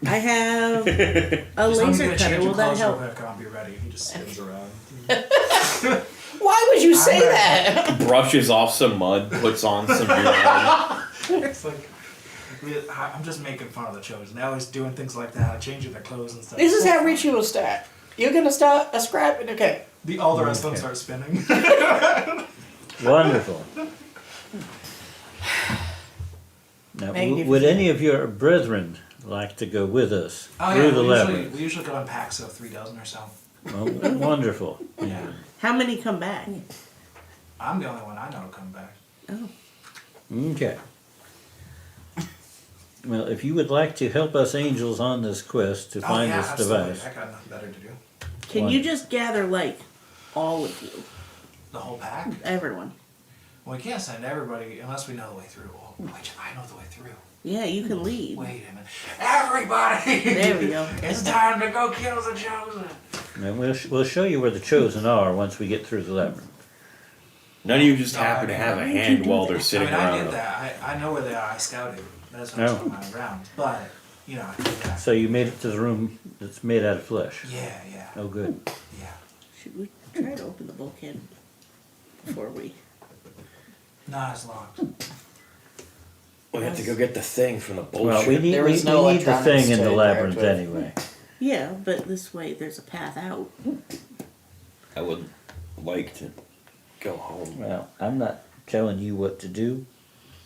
I have a Just let me laser get a cutter. change Will of that clothes real help? quick, I'll be ready. He just spins around. Why would you say I'm ready. that? Brushes off some mud, puts on some beard. It's like, I'm just making fun of the chosen. They're always doing things like that, changing their clothes and stuff. This is how rituals start. You're gonna start a scrap and okay. All the rest of them start spinning. Wonderful. Now, Magnificent. would any of your brethren like to go with us Oh through yeah, the labyrinth? we usually go in packs of 3 dozen or so. Well, wonderful. Yeah. How many come back? I'm the only one I know to come back. Oh, Okay. Well, if you would like to help us angels on this quest to find this absolutely. device, I got nothing better to do. can you just gather like all of you, The whole pack? everyone? Well, we can't send everybody unless we know the way through. Well, wait, I know the way through. Yeah, you can lead. Wait a minute. Everybody! There we go. It's time to go kill the chosen. and we'll show you where the chosen are once we get through the labyrinth. None of you just No, happen I to mean, have why a would you hand do while that? they're sitting I mean, around I get them. that. I know where they are. I scouted. That's why Oh. I'm showing my around. But, yeah. So you made it to the room that's made out of flesh. Yeah. Oh, good. Yeah. Should we try to open the bulkhead before we? Nah, it's locked. We have to go get the thing from the bullshit. Well, we need, There we, was no we need the electronics thing in to the interact labyrinth with. anyway. Yeah, but this way there's a path out. I would like to go home. Well, I'm not telling you what to do.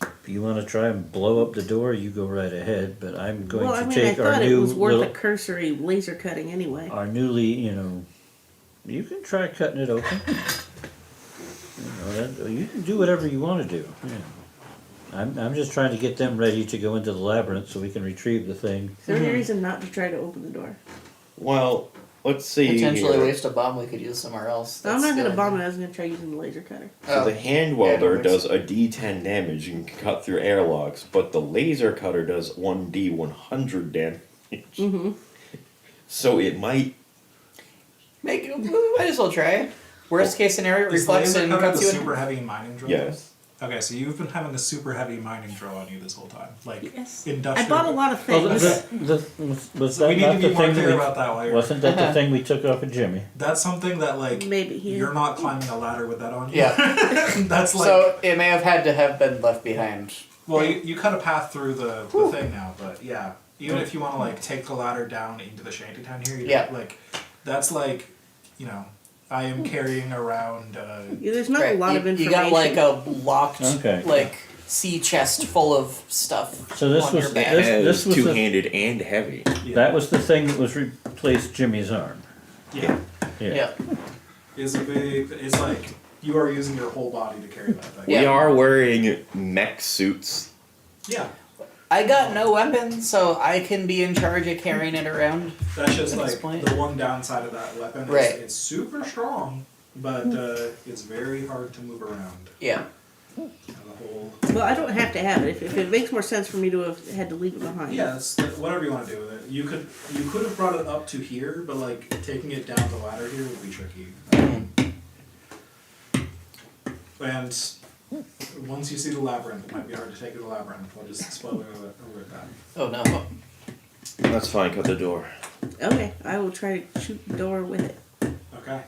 If you want to try and blow up the door, you go right ahead. But I'm going Well, I to mean, I take our thought it new was worth little, a cursory laser cutting anyway. our newly, you can try cutting it open. You can do whatever you want to do. Yeah. I'm just trying to get them ready to go into the labyrinth so we can retrieve the thing. Is there any reason not to try to open the door? Well, let's see. Potentially here. waste a bomb we could use somewhere else. I'm not gonna That's bomb it. I was gonna try using the laser cutter. So Oh. the hand Yeah, welder that does a D10 damage and can cut through airlocks, but the laser cutter does 1D100 damage. Mm-hmm. So it might. we might as well try. Worst case scenario, it Is the reflects laser and cutter cuts the you in. super heavy mining drill? Yes. Okay, so you've been having a super heavy mining drill on you this whole time. Like, Yes. industrial. I bought a lot of Well, things. was So we that need not to the be more thing clear that about that while we, you're. wasn't that the thing we took off of Jimmy? That's something that, like, Maybe here. you're not climbing a ladder with that on you. Yeah. That's like. So it may have had to have been left behind. Well, you cut a path through the thing now, but yeah. Even if you want to, like, take the ladder down into the shantytown here, Yeah. like, that's like, I am carrying around. Yeah, there's not Right, a lot you, of you information. got like a locked, Okay. sea chest full of stuff. So this on was your back. this was the, two-handed and heavy. yeah. that was the thing that was replaced Jimmy's arm. Yeah. Yeah. It's a big. It's like you are using your whole body to carry that thing. Yeah. We are wearing mech suits. Yeah. I got no weapon, so I can be in charge of carrying it around. That's just At this like point. the one downside of that weapon. Right. It's super strong, but it's very hard to move around. Yeah. And the whole. Well, I don't have to have it. If it makes more sense for me to have had to leave it behind. Yeah, it's whatever you want to do with it. You could have brought it up to here, but like taking it down the ladder here would be tricky. And once you see the labyrinth, it might be hard to take you to the labyrinth. I'll just spoiler alert that. Oh no. That's fine, cut the door. Okay, I will try to shoot the door with it. Okay.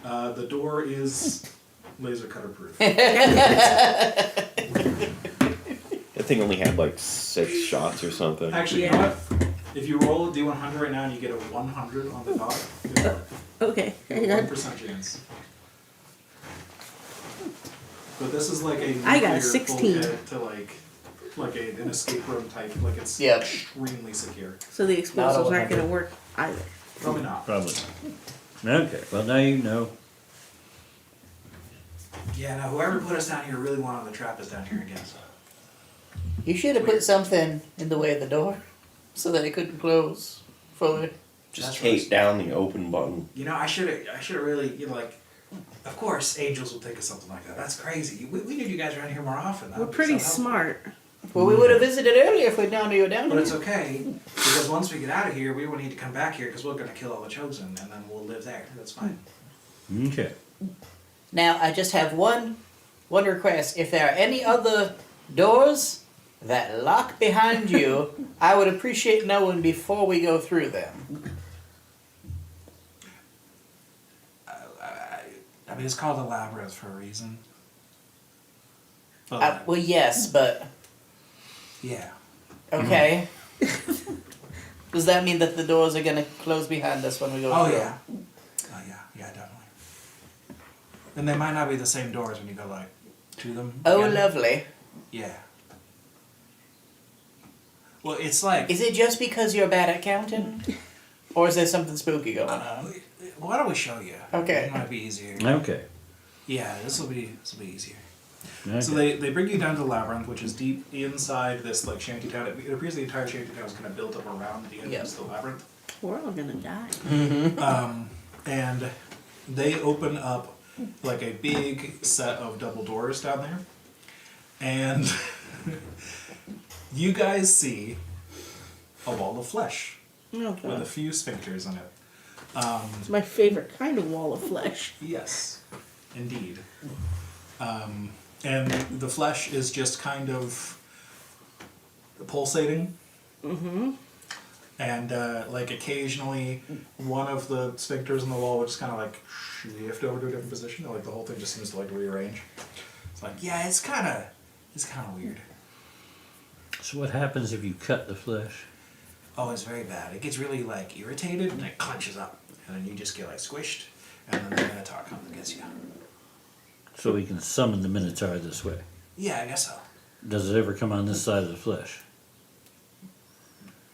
The door is laser cutter proof. That thing only had like 6 shots or something. Actually, you know what? If you roll a D100 right now and you get a 100 on the dot, good luck. Okay. You have a 1% chance. But this is like a I got a nuclear 16. bulkhead to like an escape room type. Like it's Yep. extremely secure. So the explosives aren't 100. going to work either. Probably not. Probably. Okay, well now you know. Yeah, now whoever put us down here really wanted to trap us down here again. So. You should have put something in the way of the door so that it couldn't close fully. Just That's tape right. down the open button. You know, I should have really, like, of course, angels will think of something like that. That's crazy. We need you guys around here more often. That We're would be pretty so helpful. smart. Well, we would have visited earlier if we'd known you were down But here. it's okay, because once we get out of here, we will need to come back here, because we're going to kill all the chosen, and then we'll live there. That's fine. Okay. Now, I just have one request. If there are any other doors that lock behind you, I would appreciate knowing before we go through them. I mean, it's called a labyrinth for a reason. But, Well, yes, but yeah. okay. Does that mean that the doors are going to close behind us when we go Oh, through? yeah. Oh, yeah. Yeah, definitely. And they might not be the same doors when you go, like, to them. Oh, again. lovely. Yeah. Well, it's like... Is it just because you're bad at counting? Or is there something spooky going on? Why don't we show you? Okay. It might be easier. Okay. Yeah, this will be easier. Okay. So they bring you down to the labyrinth, which is deep inside this like shanty town. It appears the entire shanty town is kind of built up around the entrance to the labyrinth. We're all going to die. And they open up like a big set of double doors down there, and you guys see a wall of flesh Oh, with a God. few sphincters in it. It's my favorite kind of wall of flesh. Yes, indeed. And the flesh is just kind of pulsating. Mm-hmm. And like occasionally, one of the sphincters in the wall would just kind of like shift over to a different position. Like the whole thing just seems to like rearrange. It's like, yeah, it's kind of weird. So what happens if you cut the flesh? Oh, it's very bad. It gets really like irritated and it clenches up, and then you just get like squished, and then the Minotaur comes and gets you. So we can summon the Minotaur this way. Yeah, I guess so. Does it ever come on this side of the flesh?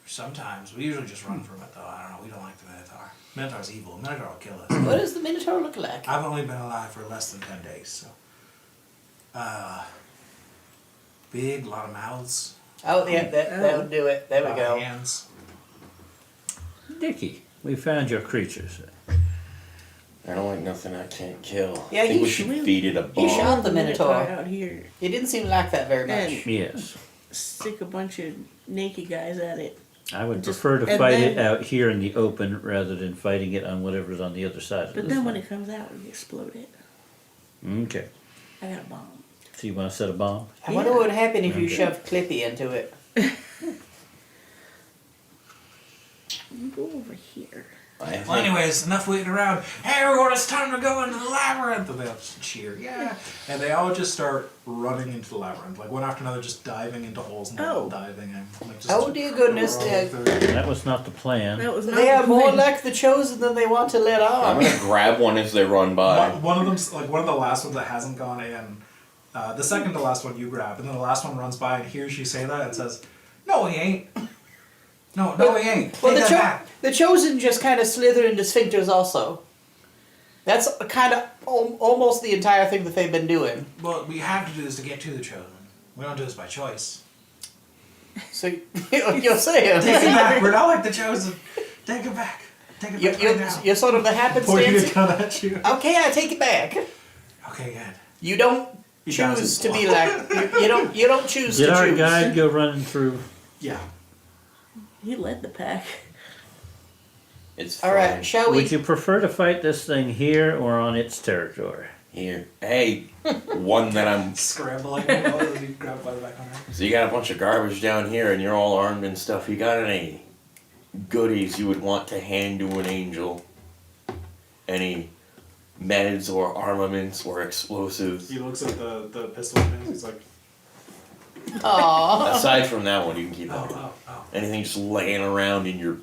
Sometimes we usually just run from it though. I don't know. We don't like the Minotaur. Minotaur's evil. Minotaur will kill us. What does the Minotaur look like? I've only been alive for less than 10 days, so. Big, lot of mouths. Oh, yeah, that'll do it. There we lot of go. hands. Dickie, we found your creatures. I don't like nothing I can't kill. Yeah, I think he we should sh- feed it a he bomb. shot the Minotaur. out here. It didn't seem like that very much. And Yes. stick a bunch of naked guys at it. I would Just- prefer to and fight it then- out here in the open rather than fighting it on whatever's on the other side of But this then when one. it comes out, we explode it. Okay. I got a bomb. So you want to set a bomb? I wonder Yeah. what would happen if you Okay. shoved Clippy into it. You go over here. I Well, think- anyways, enough waiting around. Hey, everyone, it's time to go into the labyrinth. And they all just cheer, yeah. And they all just start running into the labyrinth, like one after another, just diving into holes and they're all Oh. diving in. Like, just Oh, dear goodness, crawling through. That was not the plan. That was not They are the more plan. like the chosen than they want to let I'm on. gonna grab one as they run by. One of them's like one of the last ones that hasn't gone in. The second to last one you grab, and then the last one runs by and hears you say that and says, "No, he ain't. No, he ain't. Well, Take that back." the chosen just kind of slither into sphincters also. That's kind of almost the entire thing that they've been doing. Well, we have to do this to get to the chosen. We don't do this by choice. So you're saying Take it back. We're not like the chosen. Take it back. Take it you're, back you're, right now. you're sort of the Pointing a happenstance. gun at you. Okay, I take it back. Okay, good. You don't He choose doesn't. to be like you don't choose Did to our choose. guide go running through? Yeah. He led the pack. It's All fine. right, shall we? Would you prefer to fight this thing here or on its territory? Here, hey, one that I'm. Scrambling, and you grab by the back on her. So you got a bunch of garbage down here, and you're all armed and stuff. You got any goodies you would want to hand to an angel? Any meds or armaments or explosives? He looks at the pistol things. He's like, Aww. Aside from that one, you can keep oh, that. oh, oh. Anything just laying around in your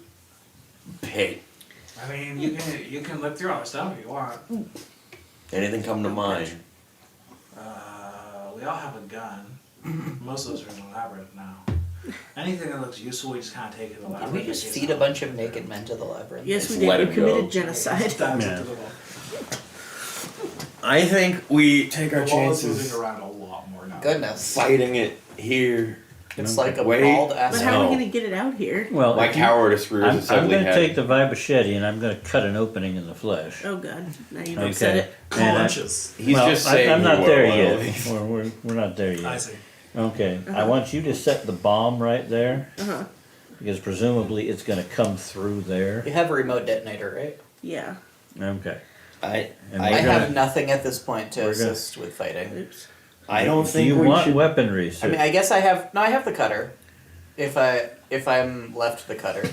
pit. I mean, you can look through all the stuff if you want. Anything come to mind? We all have a gun. Most of us are in the labyrinth now. Anything that looks useful, we just kind of take it to the Did labyrinth. we just feed a bunch of naked men to the labyrinth? Yes, we Just let did. We him committed go. genocide. Dives Yeah. into the wall. I think we take our The wall is chances moving around a lot more now. Goodness. fighting it here. It's like a Wait. bald But ass. how are we No. going to get it out here? Well, My if you- cowardice rears I'm its ugly going to head. take the vibrochetti and I'm going to cut an opening in the flesh. Oh God! Now you've upset Okay. it. And Conscious. He's well, just saying I'm not we there were, yet. We're not there yet. I see. Okay. I want you to set the bomb right there Uh huh. because presumably it's going to come through there. You have a remote detonator, right? Yeah. Okay. I And I we're have gonna- nothing at this point to we're gonna- assist with fighting. Oops. don't Do think you we want should. weaponry, I sir? mean, I guess I have. No, I have the cutter. If I'm left the cutter.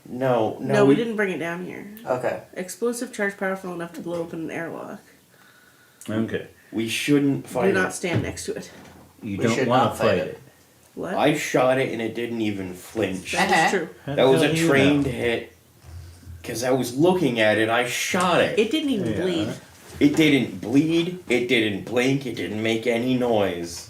No, No, we didn't bring it down here. Okay. Explosive charge powerful enough to blow open an airlock. Okay. We shouldn't fight Do not it. stand next to it. You We don't should want not to fight fight it. it. What? I shot it and it didn't even flinch. Uh-huh. That's true. How That the was hell a do you trained know? hit. Because I was looking at it, I shot it. It didn't even Yeah. bleed. It didn't bleed, it didn't blink, it didn't make any noise.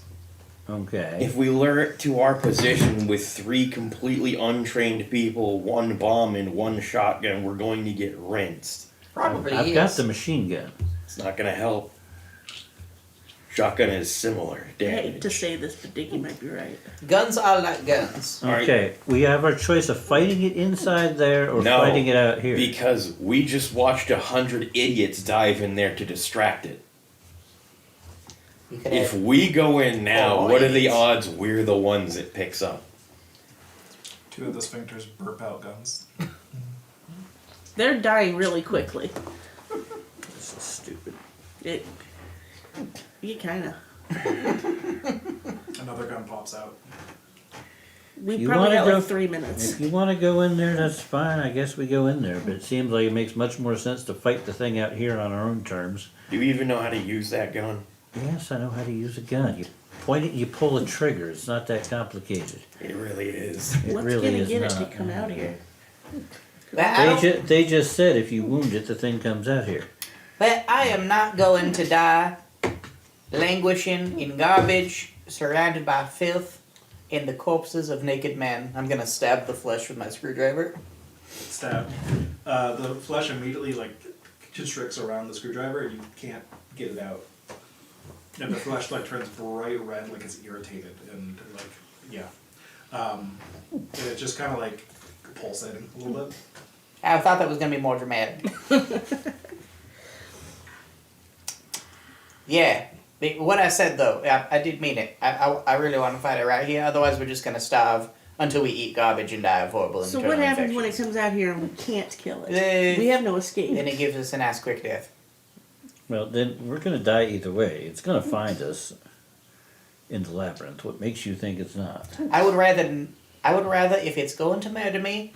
Okay. If we lure to our position with 3 completely untrained people, 1 bomb and 1 shotgun, we're going to get rinsed. Probably I've is. got the machine gun. It's not gonna help. Shotgun is similar I hate to damage. say this, but Diggy might be right. Guns are like guns. Alright. Okay. We have our choice of fighting it inside there or No, fighting it out here. Because we just watched 100 idiots dive in there to distract it. You could If have, we go in now, Oh, what are the idiots. odds we're the ones it picks up? 2 of the sphincters burp out guns. They're dying really quickly. This is stupid. It. You kind of. Another gun pops out. We You probably wanna got go- like 3 minutes. If you want to go in there, that's fine. I guess we go in there. But it seems like it makes much more sense to fight the thing out here on our own terms. Do you even know how to use that gun? Yes, I know how to use a gun. You point it, you pull a trigger. It's not that complicated. It really is. It What's really gonna is get not. it to come out here? but, I They just said if you wound it, the thing comes out here. but I am not going to die languishing in garbage, surrounded by filth, in the corpses of naked men. I'm gonna stab the flesh with my screwdriver. Stab. The flesh immediately constricts around the screwdriver and you can't get it out. And the flesh turns bright red, like it's irritated and and it's just kind of pulsating a little bit. I thought that was gonna be more dramatic. Yeah. What I said though, I did mean it. I really want to fight it right here. Otherwise, we're just gonna starve until we eat garbage and die of horrible So internal what happens when it infections. comes out here and we can't kill it? Eh, We have no escape. Then it gives us an ass quick death. Well, then we're going to die either way. It's going to find us in the labyrinth. What makes you think it's not? I would rather if it's going to murder me,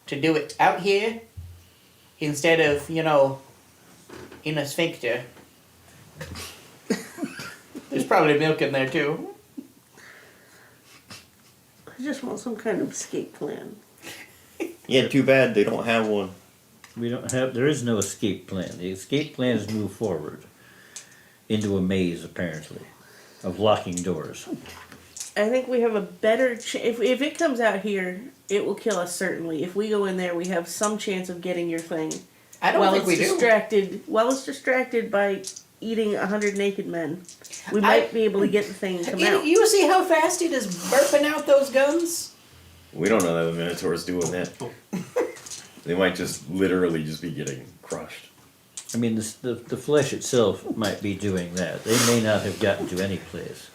to do it out here instead of in a sphincter. There's probably milk in there too. I just want some kind of escape plan. Yeah, too bad they don't have one. There is no escape plan. The escape plan is move forward into a maze, apparently, of locking doors. I think we have a better if it comes out here, it will kill us certainly. If we go in there, we have some chance of getting your thing. I don't think we do. While it's distracted by eating 100 naked men, we might be able to get the thing and come out. You see how fast it is burping out those guns? We don't know that the Minotaur's doing that. They might just literally just be getting crushed. I mean, the flesh itself might be doing that. They may not have gotten to any place.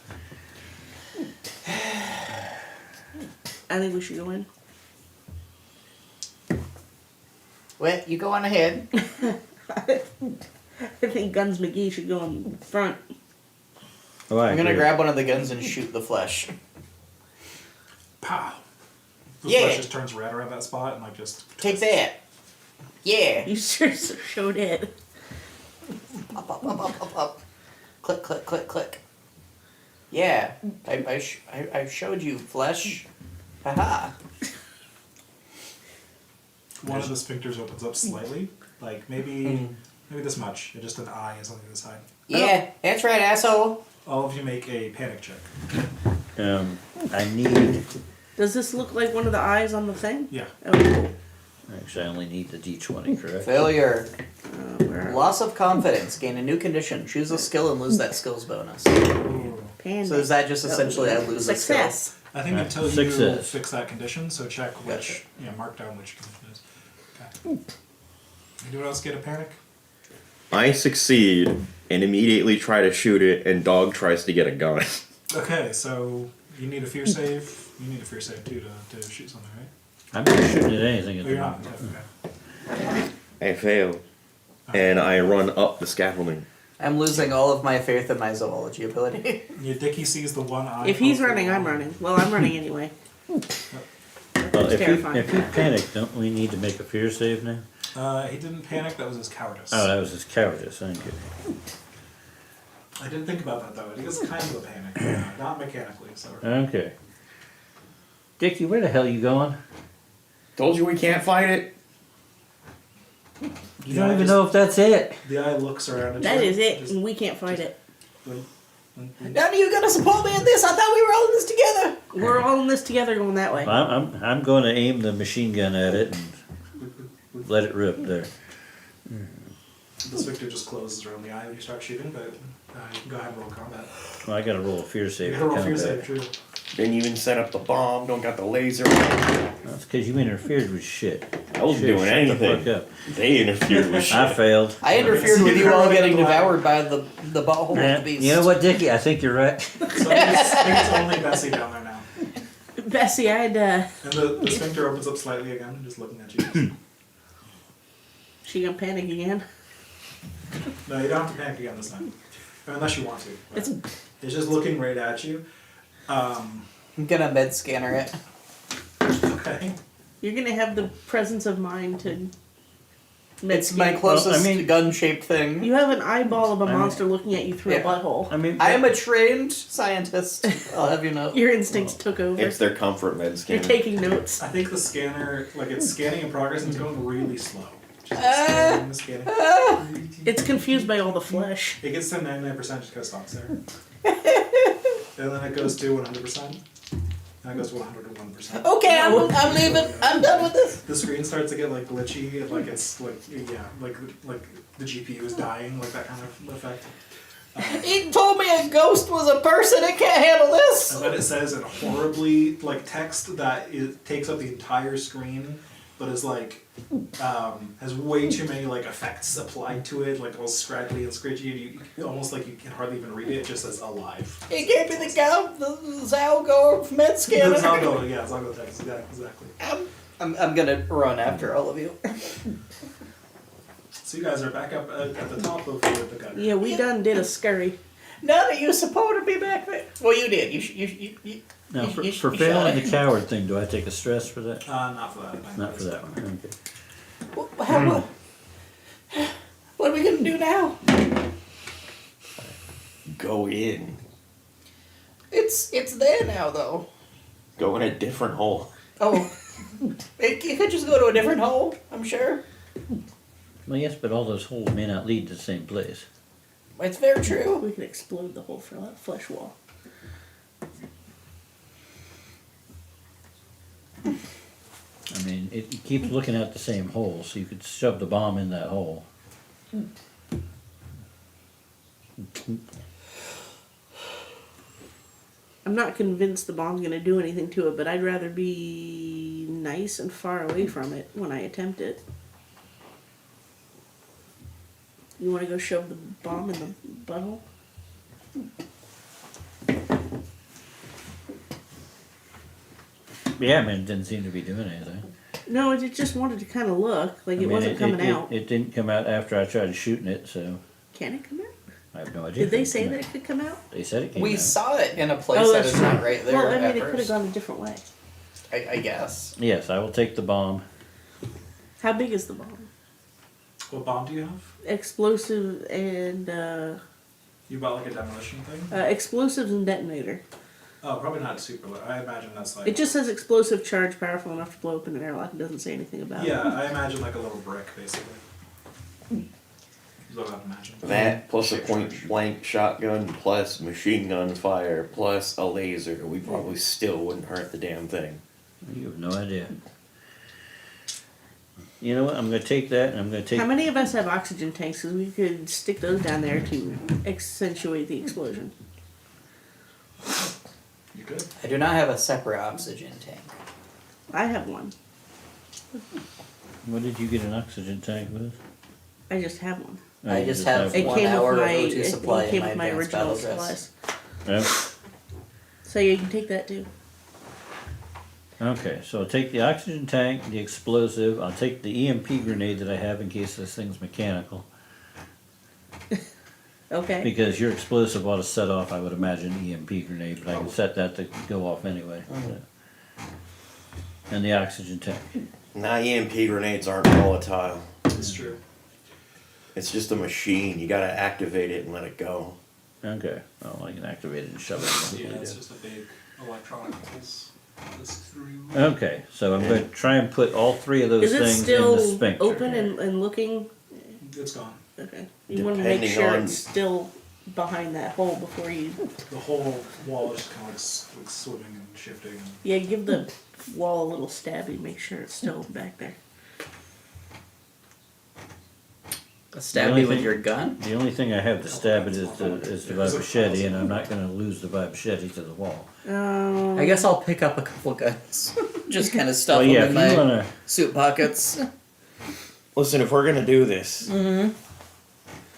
I think we should go in. Well, you go on ahead. I think Guns McGee should go in front. Oh, I I'm gonna agree. grab one of the guns and shoot the flesh. Pow. The Yeah. flesh just turns red around that spot and like just Take that. Yeah. You sure showed it. Up, up, up, up, up, up. Click, click, click, click. Yeah. I showed you flesh. Haha. one of the sphincters opens up slightly, like maybe this much. And just an eye is on the other side. Yeah, that's right, asshole. All of you make a panic check. I need. Does this look like one of the eyes on the thing? Yeah. Oh, cool. Actually, I only need the D20, correct? Failure. Where are Loss of confidence. Gain a new condition. Choose a skill and lose that skill's bonus. Panda. So is that just essentially I lose a skill? Success. I think until you Success. fix that condition, so check which, Gotcha. mark down which condition it is. Okay. Anyone else get a panic? I succeed and immediately try to shoot it, and Dog tries to get a gun. Okay, so you need a fear save. You need a fear save too to shoot something, right? I'm not shooting at anything at Oh, the you're not. moment. Okay. I fail, and I run up the scaffolding. I'm losing all of my faith in my zoology ability. Yeah, Dickie sees the one eye. If he's poke running, through I'm the wall. running. Well, I'm running anyway. Well, It's terrifying. if you panic, don't we need to make a fear save now? He didn't panic. That was his cowardice. Oh, that was his cowardice. Thank you. I didn't think about that though. It is kind of a panic, not mechanically. So Okay. Dickie, where the hell you going? Told you we can't fight it. You don't even know if that's it. the eye looks around. At That you, is it, just and we can't fight it. blink, blink, blink. Now you gonna support me in this? I thought we were all in this together. We're all in this together going that way. I'm going to aim the machine gun at it and let it rip there. The sphincter just closes around the eye when you start shooting, but you can go ahead and roll combat. Well, I got to roll a fear You save. gotta roll for fear combat. save, true. Didn't even set up the bomb. Don't got the laser. That's because you interfered with shit. I wasn't Shit, doing shut the anything. fuck up. They interfered with I shit. failed. I interfered with you all getting devoured by the butthole of the Man, beast. you know what, Dickie? I think you're right. So I think it's only Bessie down there now. Bessie, I'd, And the sphincter opens up slightly again, just looking at you. she gonna panic again? No, you don't have to panic again this time. Unless you want to. but It's It's just looking right at you. I'm gonna med scanner it. Okay. You're gonna have the presence of mind to. It's my Medscan. closest Well, I mean- gun-shaped thing. You have an eyeball of a I mean- monster looking at you through Yeah. a butthole. I mean, I am a trained scientist. I'll have you know. Your instincts took over. It's their comfort med You're scanner. taking notes. I think the scanner, like it's scanning in progress and it's going really slow. Just scanning. It's confused by all the flesh. It gets to 99%, just kind of stops there. And then it goes to 100%. And it goes to 101%. Okay, I'm leaving. I'm done with this. The screen starts to get like glitchy, and like it's like like the GPU is dying, like that kind of effect. He told me a ghost was a person. It can't handle this. And then it says in horribly like text that it takes up the entire screen, but is like has way too many like effects applied to it, like all scraggly and scritchy, and you almost like you can hardly even read it. It just says alive. He gave me the Zalgor med scanner. Zalgo, yeah, Zalgo text, yeah, exactly. I'm gonna run after all of you. So you guys are back up at the top of the gutter. Yeah, we done did a scurry. Now that you supported me back there. Well, you did. You now, for you failing shot the coward thing, do I take a stress for that? Not for that. Not for that one. Okay. What are we gonna do now? Go in. It's there now, though. Go in a different hole. Oh, you could just go to a different hole. I'm sure. Well, yes, but all those holes may not lead to the same place. It's very true. We can explode the whole flesh wall. I mean, it keeps looking at the same hole, so you could shove the bomb in that hole. I'm not convinced the bomb's gonna do anything to it, but I'd rather be nice and far away from it when I attempt it. You wanna go shove the bomb in the butthole? Yeah, I mean, it didn't seem to be doing anything. No, it just wanted to kind of look like it wasn't coming out. It didn't come out after I tried shooting it, so Can it come out? I have no idea. Did they if it say came that out. it could come out? They said it came We out. saw it in a place Oh, that that's is true. not right there. Well, I mean, at it could have first. gone a different way. I guess. Yes, I will take the bomb. How big is the bomb? What bomb do you have? Explosive and You bought like a demolition thing? explosives and detonator. Oh, probably not super. I imagine that's like. It just says explosive charge powerful enough to blow up in an airlock. It doesn't say anything about Yeah, it. I imagine like a little brick, basically. Is what I imagine. That plus a point blank shotgun plus machine gun fire plus a laser, we probably still wouldn't hurt the damn thing. You have no idea. You know what? I'm going to take that, and I'm going to take. How many of us have oxygen tanks? Because we could stick those down there to accentuate the explosion. You good? I do not have a separate oxygen tank. I have one. What did you get an oxygen tank with? I just have one. Oh, I you just have It one came hour with of my. O2 It supply in came my with my advanced original battle dress. supplies. Yeah. So yeah, you can take that too. Okay, so I'll take the oxygen tank, the explosive. I'll take the EMP grenade that I have in case this thing's mechanical. Okay. Because your explosive ought to set off, I would imagine, EMP grenade, but I can set that to go off anyway. And the oxygen tank. Now EMP grenades aren't volatile. It's true. It's just a machine. You gotta activate it and let it go. Okay, well, I can activate it and shove it in. Yeah, it's just a big electronic pulse. This through. Okay, so I'm going to try and put all three of those Is it things in the still sphincter. open and looking? It's gone. Okay. You want to make Depending sure on- it's still behind that hole before you. The whole wall is just kind of like swimming and shifting. And Yeah, give the wall a little stabby. Make sure it's still back there. Stab only me with thing- your gun? The only thing I have to stab it is the machete, and I'm not going to lose the machete to the wall. I guess I'll pick up a couple guns. Just kind of stuff Well, yeah, them if in you my want to... suit pockets. Listen, if we're gonna do this,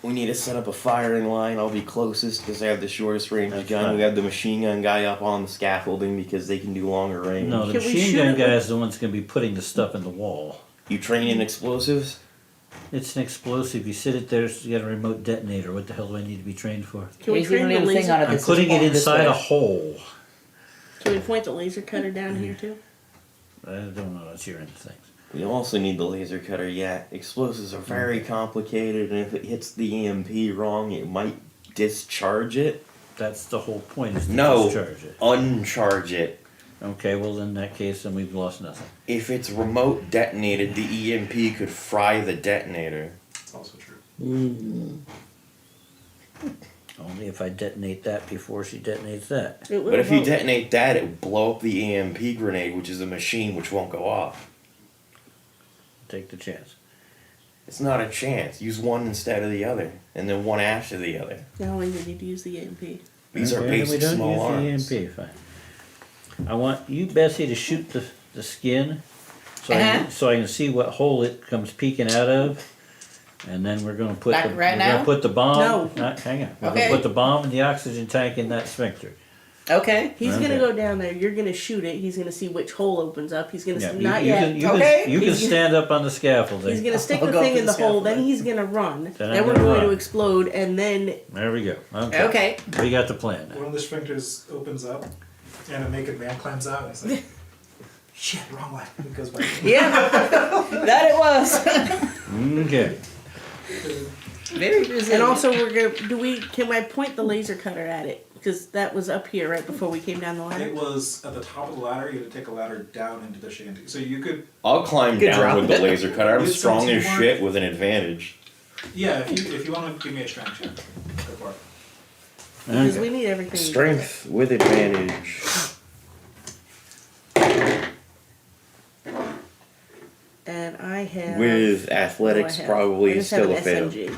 we need to set up a firing line. I'll be closest because I have the shortest range That's gun. fine. We have the machine gun guy up on the scaffolding because they can do longer range. No, the Can we machine shoot gun it guy with- is the one that's going to be putting the stuff in the wall. You train in explosives? It's an explosive. You sit it there, so you got a remote detonator. What the hell do I need to be trained for? Can we He's train gonna the need a thing laser? on it I'm that says putting it point this inside way. a hole. Can we point the laser cutter down here too? I don't know. That's your end of things. We also need the laser cutter, yeah. Explosives are very complicated, and if it hits the EMP wrong, it might discharge it. That's the whole point, is to No. discharge it. Uncharge it. Okay, well, in that case, then we've lost nothing. If it's remote detonated, the EMP could fry the detonator. it's also true. Only if I detonate that before she detonates that. It will But if you help. detonate that, it will blow up the EMP grenade, which is a machine which won't go off. Take the chance. It's not a chance. Use one instead of the other, and then one after the other. Now we need to use the EMP. These are Okay, then basic small arms. use the EMP, fine. I want you, Bessie, to shoot the skin, so I can see what hole it comes peeking out of, and then we're gonna put Back the right we're now? gonna put the bomb. No. Hang on. We're Okay. gonna put the bomb and the oxygen tank in that sphincter. Okay. He's Okay. gonna go down there. You're gonna shoot it. He's gonna see which hole opens up. He's gonna Yeah, not you yet. can, you Okay. can, you can He's gonna- stand up on the scaffolding. He's gonna stick I'll the go thing up in to the the hole. Then scaffolding. he's gonna run. Then Then I'm we're gonna going to run. explode, and then There we go. Okay. Okay. We got the plan now. One of the sphincters opens up, and a naked man climbs out, and he's like, "Shit, wrong way." And goes back. Yeah. That it was. Okay. Very busy. and also we're gonna can I point the laser cutter at it? Because that was up here right before we came down the It ladder. was at the top of the ladder. You had to take a ladder down into the shanty, so you could. I'll climb Good down drop. with the laser cutter. I'm With some strong as teamwork. shit with an advantage. Yeah, if you want to give me a strength check, go for it. Because Okay. we need everything. Strength with advantage. And I have. With what athletics, do I have? I probably just have still an a fail. SMG.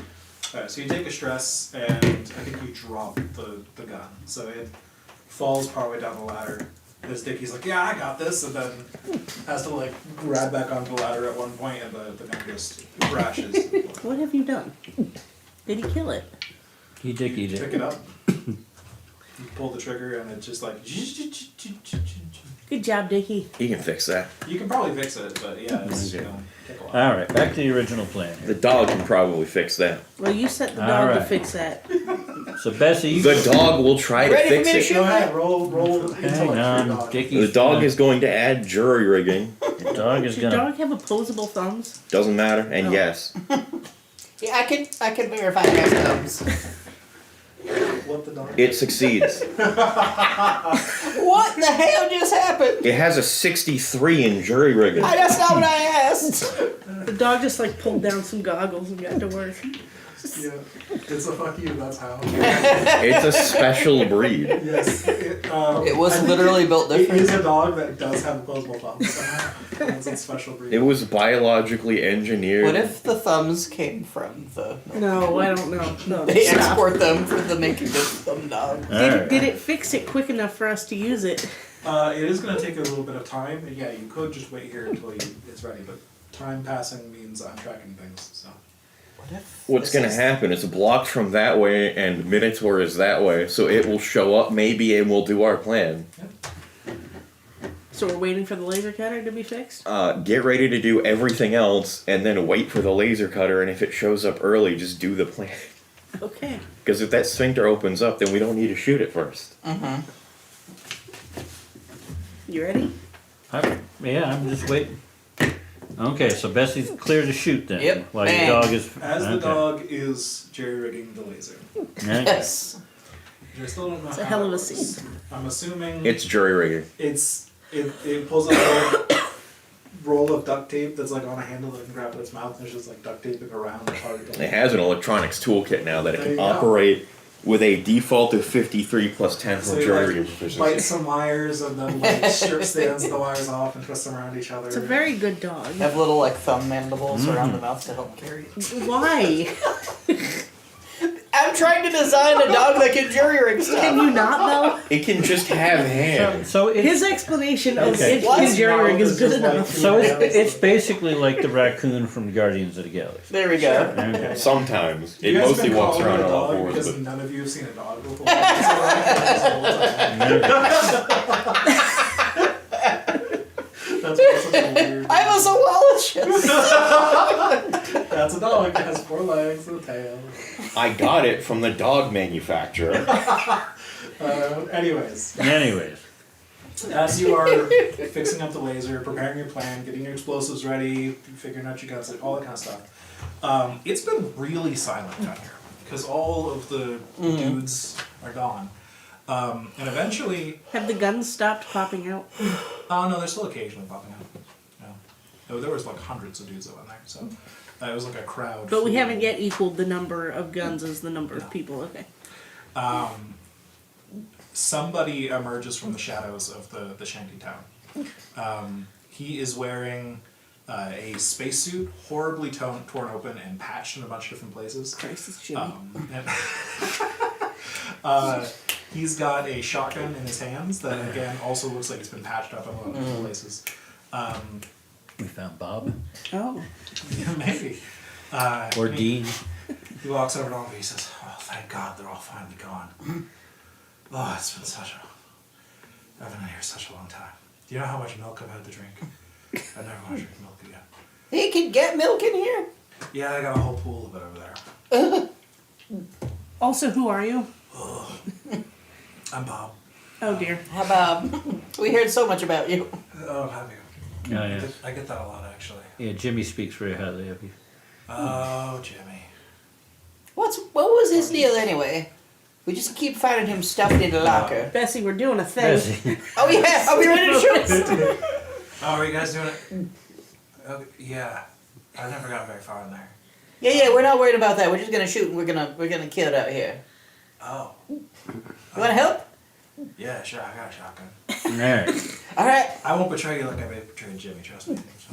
Alright, so you take a stress, and I think you drop the gun. So it falls partway down the ladder. This Dickie's like, "Yeah, I got this," and then has to like grab back onto the ladder at one point, and the gun just crashes. What have you done? Did he kill it? He did. Pick it up, you pull the trigger, and it's just like. Good job, Dickie. He can fix that. You can probably fix it, but yeah, it's gonna take a while. All right, back to the original plan The here. dog can probably fix that. Well, you set the All dog to right. fix that. So Bessie, you The dog will try to Ready for fix me to it. shoot? Go ahead, roll hang intellect for your on, dog. Dickie. The dog is going to add jury rigging. The dog is Does your gonna. dog have opposable thumbs? Doesn't matter. And Oh. yes, Yeah, I can verify my thumbs. What the dog? it succeeds. What the hell just happened? It has a 63 in jury rigging. That's not what I asked. The dog just like pulled down some goggles and got to work. Yeah, it's a fuck you. That's how. It's a special breed. Yes. It I was think literally built It different. is a dog that does have opposable thumbs somehow. It's a special breed. It was biologically engineered. What if the thumbs came from the? No, I don't know. No, They stop. export them for the making of thumb dogs. All Did, right. did it fix it quick enough for us to use it? It is going to take a little bit of time. And yeah, you could just wait here until it's ready, but time passing means I'm tracking things. So What if What's this gonna is- happen? It's blocked from that way, and Minotaur is that way, so it will show up maybe, and we'll do our plan. So we're waiting for the laser cutter to be fixed? Get ready to do everything else, and then wait for the laser cutter. And if it shows up early, just do the plan. Okay. Because if that sphincter opens up, then we don't need to shoot it first. You ready? Yeah, I'm just waiting. Okay, so Bessie's clear to shoot then. Yep. While Bang. your dog is. as the okay. dog is jerry rigging the laser. Okay. Yes. I still don't know It's how a hell of it a works. scene. I'm assuming It's jury rigging. it pulls out a roll of duct tape that's like on a handle that can grab its mouth and it's just like duct taping around the target. It has an electronics toolkit now that it There can you go. operate with a default of 53 plus 10 So for you jury like rigging bite proficiency. some wires and then like strip the ends of the wires off and twist them around each other. It's a very good dog. Have little like thumb mandibles around the mouth to help carry it. Why? I'm trying to design a dog that can jury rig Can stuff. you not though? It can just have hands. So it's, His explanation of Okay. it What? his jury rig is good Just like enough. so it's basically like the raccoon from Guardians of the Galaxy. There we go. Okay. Sometimes. You It guys mostly been walks calling around it a on all dog fours. because But none of you have seen a dog before. That's such a weird. I was a Wallacious. That's a dog. It has 4 legs and a tail. I got it from the dog manufacturer. Anyways, Anyways, as you are fixing up the laser, preparing your plan, getting your explosives ready, figuring out your guns, all that kind of stuff, it's been really silent down here because all of the dudes are gone. And eventually, Have the guns stopped popping out? oh no, they're still occasionally popping out. No, there was like hundreds of dudes that went there, so it was like a crowd. But we full. haven't yet equaled the number of guns as the number of people. Okay. Somebody emerges from the shadows of the shanty town. He is wearing a spacesuit, horribly torn open and patched in a bunch of different places. Christ, it's Jimmy. He's got a shotgun in his hands that again also looks like it's been patched up in a lot of different places. we found Bob Oh. Yeah, maybe. or he- Dean. He walks over to all of you. He says, "Oh, thank God, they're all finally gone. Oh, it's been I've been in here such a long time. Do you know how much milk I've had to drink? I never want to drink milk again. He can get milk in here. Yeah, I got a whole pool of it over there. Also, who are you? I'm Bob. Oh dear. How about? We heard so much about you. Oh, have you? Oh, yeah. I get that a lot, actually. Yeah, Jimmy speaks very highly of you. Oh, Jimmy. What was his deal anyway? We just keep finding him stuffed in the locker. Bessie, we're doing a thing. Bessie. Oh yeah, are we ready to shoot? Oh, are you guys doing it? Okay, yeah. I never got very far in there. Yeah, we're not worried about that. We're just gonna shoot and we're gonna kill it out here. Oh. You wanna help? Yeah, sure, I got a shotgun. Alright. Alright. I won't betray you like I betrayed Jimmy, trust me. It's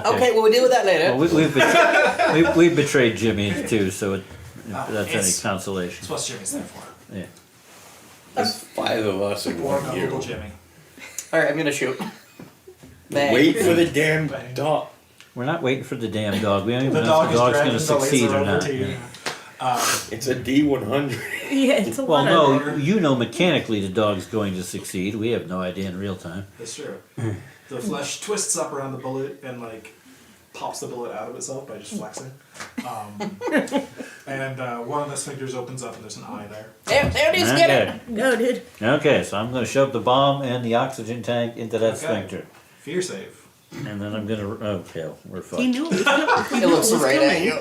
Okay, well we'll deal with that later. Well, we've betrayed Jimmy too, so if that's any It's consolation. what Jimmy's there for. Yeah. There's 5 of us in Or one Uncle you. Jimmy. Alright, I'm gonna shoot. Bang. Wait for the damn dog. We're not waiting for the damn dog. We don't even The know dog if is the dog's dragging going to the laser succeed or over not. to you. It's a D100. Yeah, it's a Well, lot of. no, you know mechanically the dog's going to succeed. We have no idea in real time. That's true. The flesh twists up around the bullet and like pops the bullet out of itself by just flexing. And one of the sphincters opens up and there's an eye there. There it is, get it! No, dude. Okay, so I'm going to shove the bomb and the oxygen tank into that Okay. sphincter. Fear save. And then I'm going to... Okay, we're fucked. He knew it was coming. It looks right at you.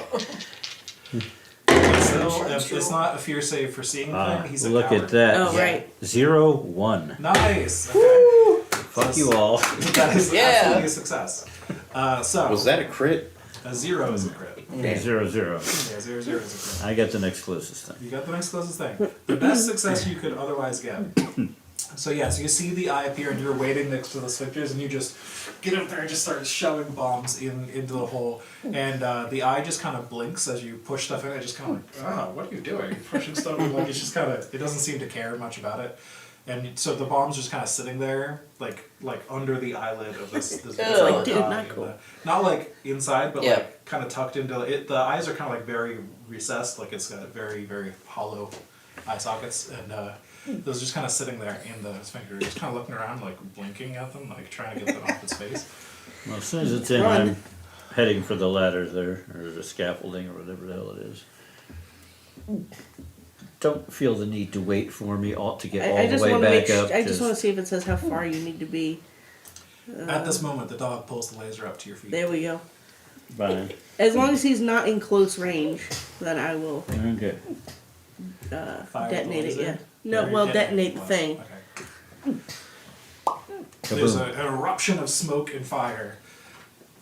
Still, it's not a fear save for seeing the thing. He's a Look coward. at that. Oh, right. 0-1. Nice. Okay. Fuck you all. That is Yeah. absolutely a success. So Was that a crit? a 0 is a crit. 0-0. Yeah, 0 is a crit. I got the next closest thing. You got the next closest thing. The best success you could otherwise get. So yeah, so you see the eye appear and you're waiting next to the sphincters and you just get up there and just start shoving bombs into the hole. And the eye just kind of blinks as you push stuff in. It just kind of like, oh, what are you doing? You're pushing stuff in. Like it's just kind of, it doesn't seem to care much about it. And so the bomb's just kind of sitting there, like under the eyelid of this Like, dude, eye, not cool. not like inside, but Yeah. like kind of tucked into it. The eyes are kind of like very recessed, like it's got very, very hollow eye sockets, and those just kind of sitting there in the sphincter, just kind of looking around, like blinking at them, like trying to get them off its face. Well, as soon as it's in, Run. I'm heading for the ladder there, or the scaffolding, or whatever the hell it is. Don't feel the need to wait for me to get all I the just way want to back make. up. I just want to see if it says how far you need to be. At this moment, the dog pulls the laser up to your feet. There we go. Fine. As long as he's not in close range, then I will Okay. Fire the detonate it. laser? Yeah. No, Or well, detonate the thing. Okay. There's Kaboom. an eruption of smoke and fire,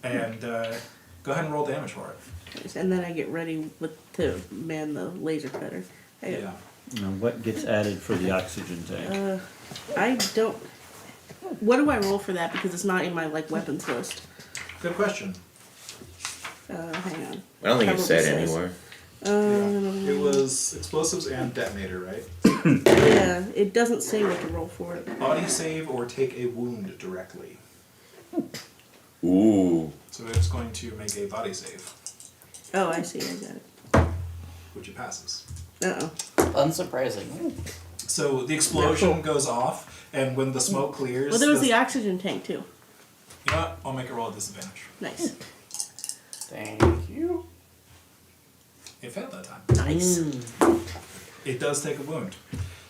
and go ahead and roll damage for it. And then I get ready to man the laser cutter. Yeah. Now, what gets added for the oxygen tank? I don't. What do I roll for that? Because it's not in my weapons list. Good question. Hang on. I don't think it Probably said says. anywhere. Yeah. It was explosives and detonator, right? Yeah, it doesn't say what to roll for it. Body save or take a wound directly. Ooh. So it's going to make a body save, Oh, I see. I got it. which it passes. Uh-oh. Unsurprising. So the explosion goes off, and when the smoke clears... Well, there was the oxygen tank, too. You know what? I'll make a roll at disadvantage. Nice. Thank you. It failed that time. Nice. It does take a wound.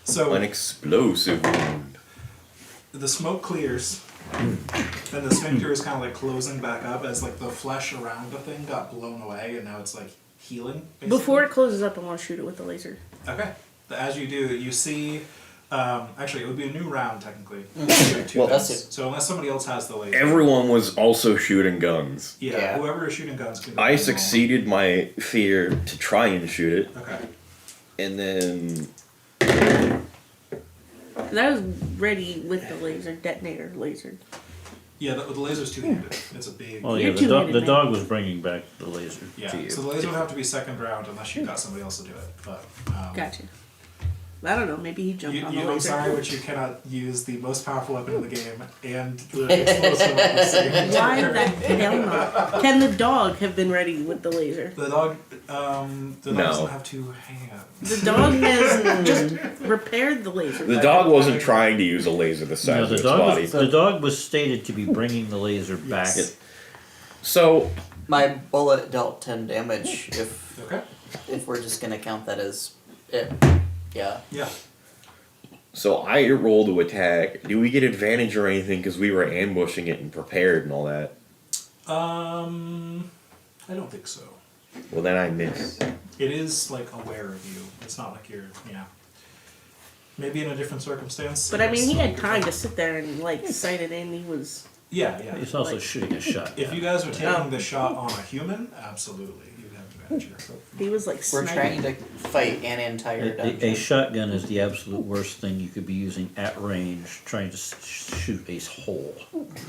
So An explosive wound. the smoke clears, and the sphincter is kind of like closing back up as like the flesh around the thing got blown away, and now it's like healing. Basically. Before it closes up, I want to shoot it with the laser. Okay. As you do, you see. Actually, it would be a new round technically. You have two Well, that's guns. it. So unless somebody else has the laser. Everyone was also shooting guns. Yeah, Yeah. whoever is shooting guns can. I succeeded my fear to try and shoot it, Okay. and then Because I was ready with the laser, detonator laser. Yeah, the laser's two-handed. It's a big. Well, yeah, You're the two-handed, man. dog was bringing back the laser Yeah. to you. So the laser would have to be second round unless you got somebody else to do it. But. Gotcha. I don't know. Maybe he jumped on the I'm laser. sorry, but you cannot use the most powerful weapon in the game and the explosive at the same Why time. the hell not? Can the dog have been ready with the laser? The dog doesn't have two hands. The dog has just repaired the laser. the dog wasn't trying to use a laser the size No, of the its dog, body. the dog was stated to be bringing the laser back. Yes. So My bullet dealt 10 damage Okay. if we're just gonna count that as it. Yeah. Yeah. So I rolled to attack. Do we get advantage or anything because we were ambushing it and prepared and all that? I don't think so. Well, then I missed. It is like aware of you. It's not like you're maybe in a different circumstance. But I mean, he it's had not time your- to sit there and sight it in. He was. Yeah. He's also Like- shooting a shot. If you guys were taking Oh. the shot on a human, absolutely, you'd have advantage here. He was We're sniping. trying to fight an entire A dungeon. shotgun is the absolute worst thing you could be using at range, trying to shoot a hole.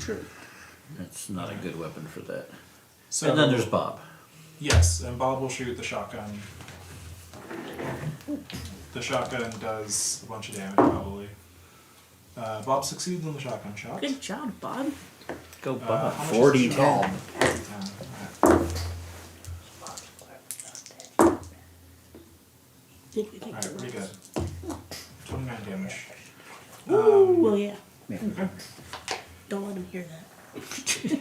True. It's not a good weapon for that. So And then there's Bob. Yes, and Bob will shoot the shotgun. The shotgun does a bunch of damage, probably. Bob succeeds on the shotgun shot. Good job, Bob. Go Bob. How much is 40 the shot? 40, 10. Alright. think we take Alright, the pretty rocks. good. 29 damage. Well, yeah. Okay. Don't let him hear that.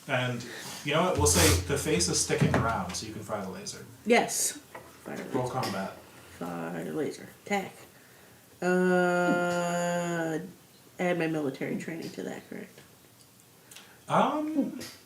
And you know what? We'll say the face is sticking around, so you can fire the laser. Yes. Fire Roll laser. combat. Fire laser. Attack. Add my military training to that, correct?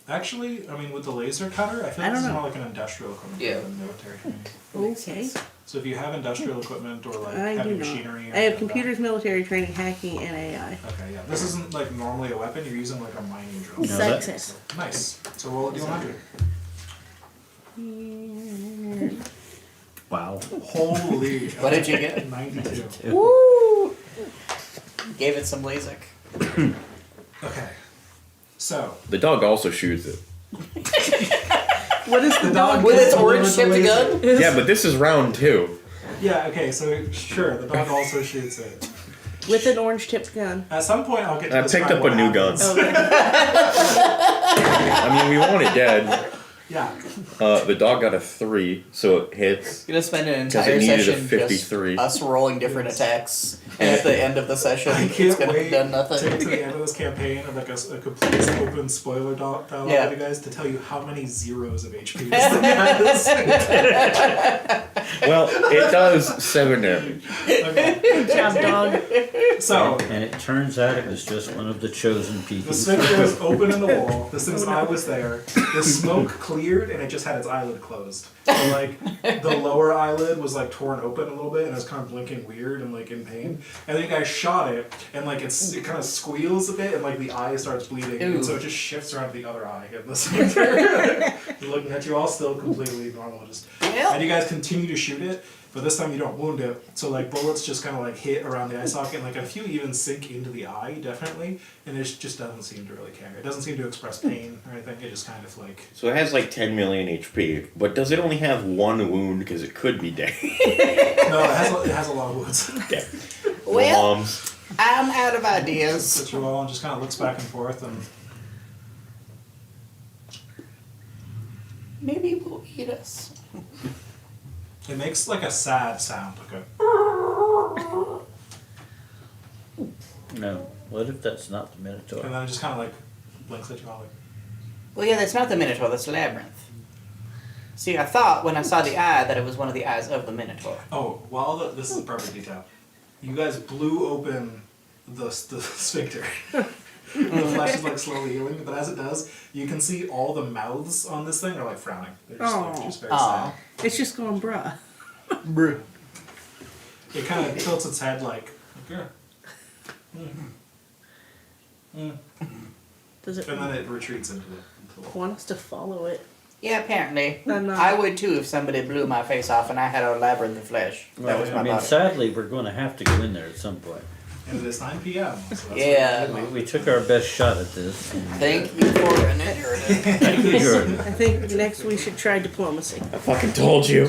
Actually, I mean, with the laser cutter, I feel I like this don't is know. more like an industrial equipment Yeah. than military training. Okay. So if you have industrial equipment or like I heavy do not. machinery, or I have like that- computers, military training, hacking, and AI. Okay, yeah. This isn't like normally a weapon. You're using like a mining drill. No, that- Success. Nice. So roll a d100. Wow. Holy. What did you get? 92. Woo! Gave it some LASIK. Okay. So The dog also shoots it. What is the dog? With its gets orange delivered tipped the gun? Yeah, but this is round 2. yeah. Okay. So sure, the dog also shoots it. With an orange tipped gun. At some point, I'll get. To I picked describe up what a new gun. happens. Okay. I mean, we want it dead. Yeah. The dog got a 3, so it hits. Gonna spend an 'Cause it entire needed a session 53. just us rolling different attacks, and at the end of the session, I it's can't gonna wait have done to nothing. get to the end of this campaign and like a complete open spoiler dialogue Yeah. with you guys to tell you how many zeros of HP this thing has. Well, it does 7 damage. Okay. Good job, dog. So And it turns out it was just one of the chosen the people. sphincter was open in the wall. The since I was there, the smoke cleared and it just had its eyelid closed. So like the lower eyelid was like torn open a little bit and it was kind of blinking weird and like in pain. And then I shot it and like it kind of squeals a bit and like the eye starts bleeding Ooh. and so it just shifts around to the other eye in the sphincter. Looking at you all still completely normal, just Well. and you guys continue to shoot it. But this time you don't wound it, so like bullets just kind of like hit around the eye socket, and like a few even sink into the eye, definitely, and it just doesn't seem to really care. It doesn't seem to express pain or anything. It just kind of like So it has like 10 million HP, but does it only have 1 wound because it could be dead? no, it has a lot of wounds. Well, Bombs. I'm out of ideas. Sits you all and just kind of looks back and forth, and Maybe it will eat us. it makes like a sad sound, like a. No. What if that's not the Minotaur? And then it just kind of like blinks at you all like. Well, yeah, that's not the Minotaur, that's the Labyrinth. See, I thought when I saw the eye that it was one of the eyes of the Minotaur. Oh, this is a perfect detail. You guys blew open the sphincter. The flesh is like slowly healing, but as it does, you can see all the mouths on this thing are like frowning. They're just very Aw. sad. It's just going bruh. It kind of tilts its head like, yeah. Does it And then it retreats into the want us to follow it? Yeah, apparently. I'm not. I would too if somebody blew my face off and I had a labyrinth of flesh. That was my I mean, body. sadly, we're going to have to go in there at some point. And it is 9 p.m. So that's Yeah. We took our best shot at this. and- Thank you for an narrative. Thank you, Jordan. I think next we should try diplomacy. I fucking told you.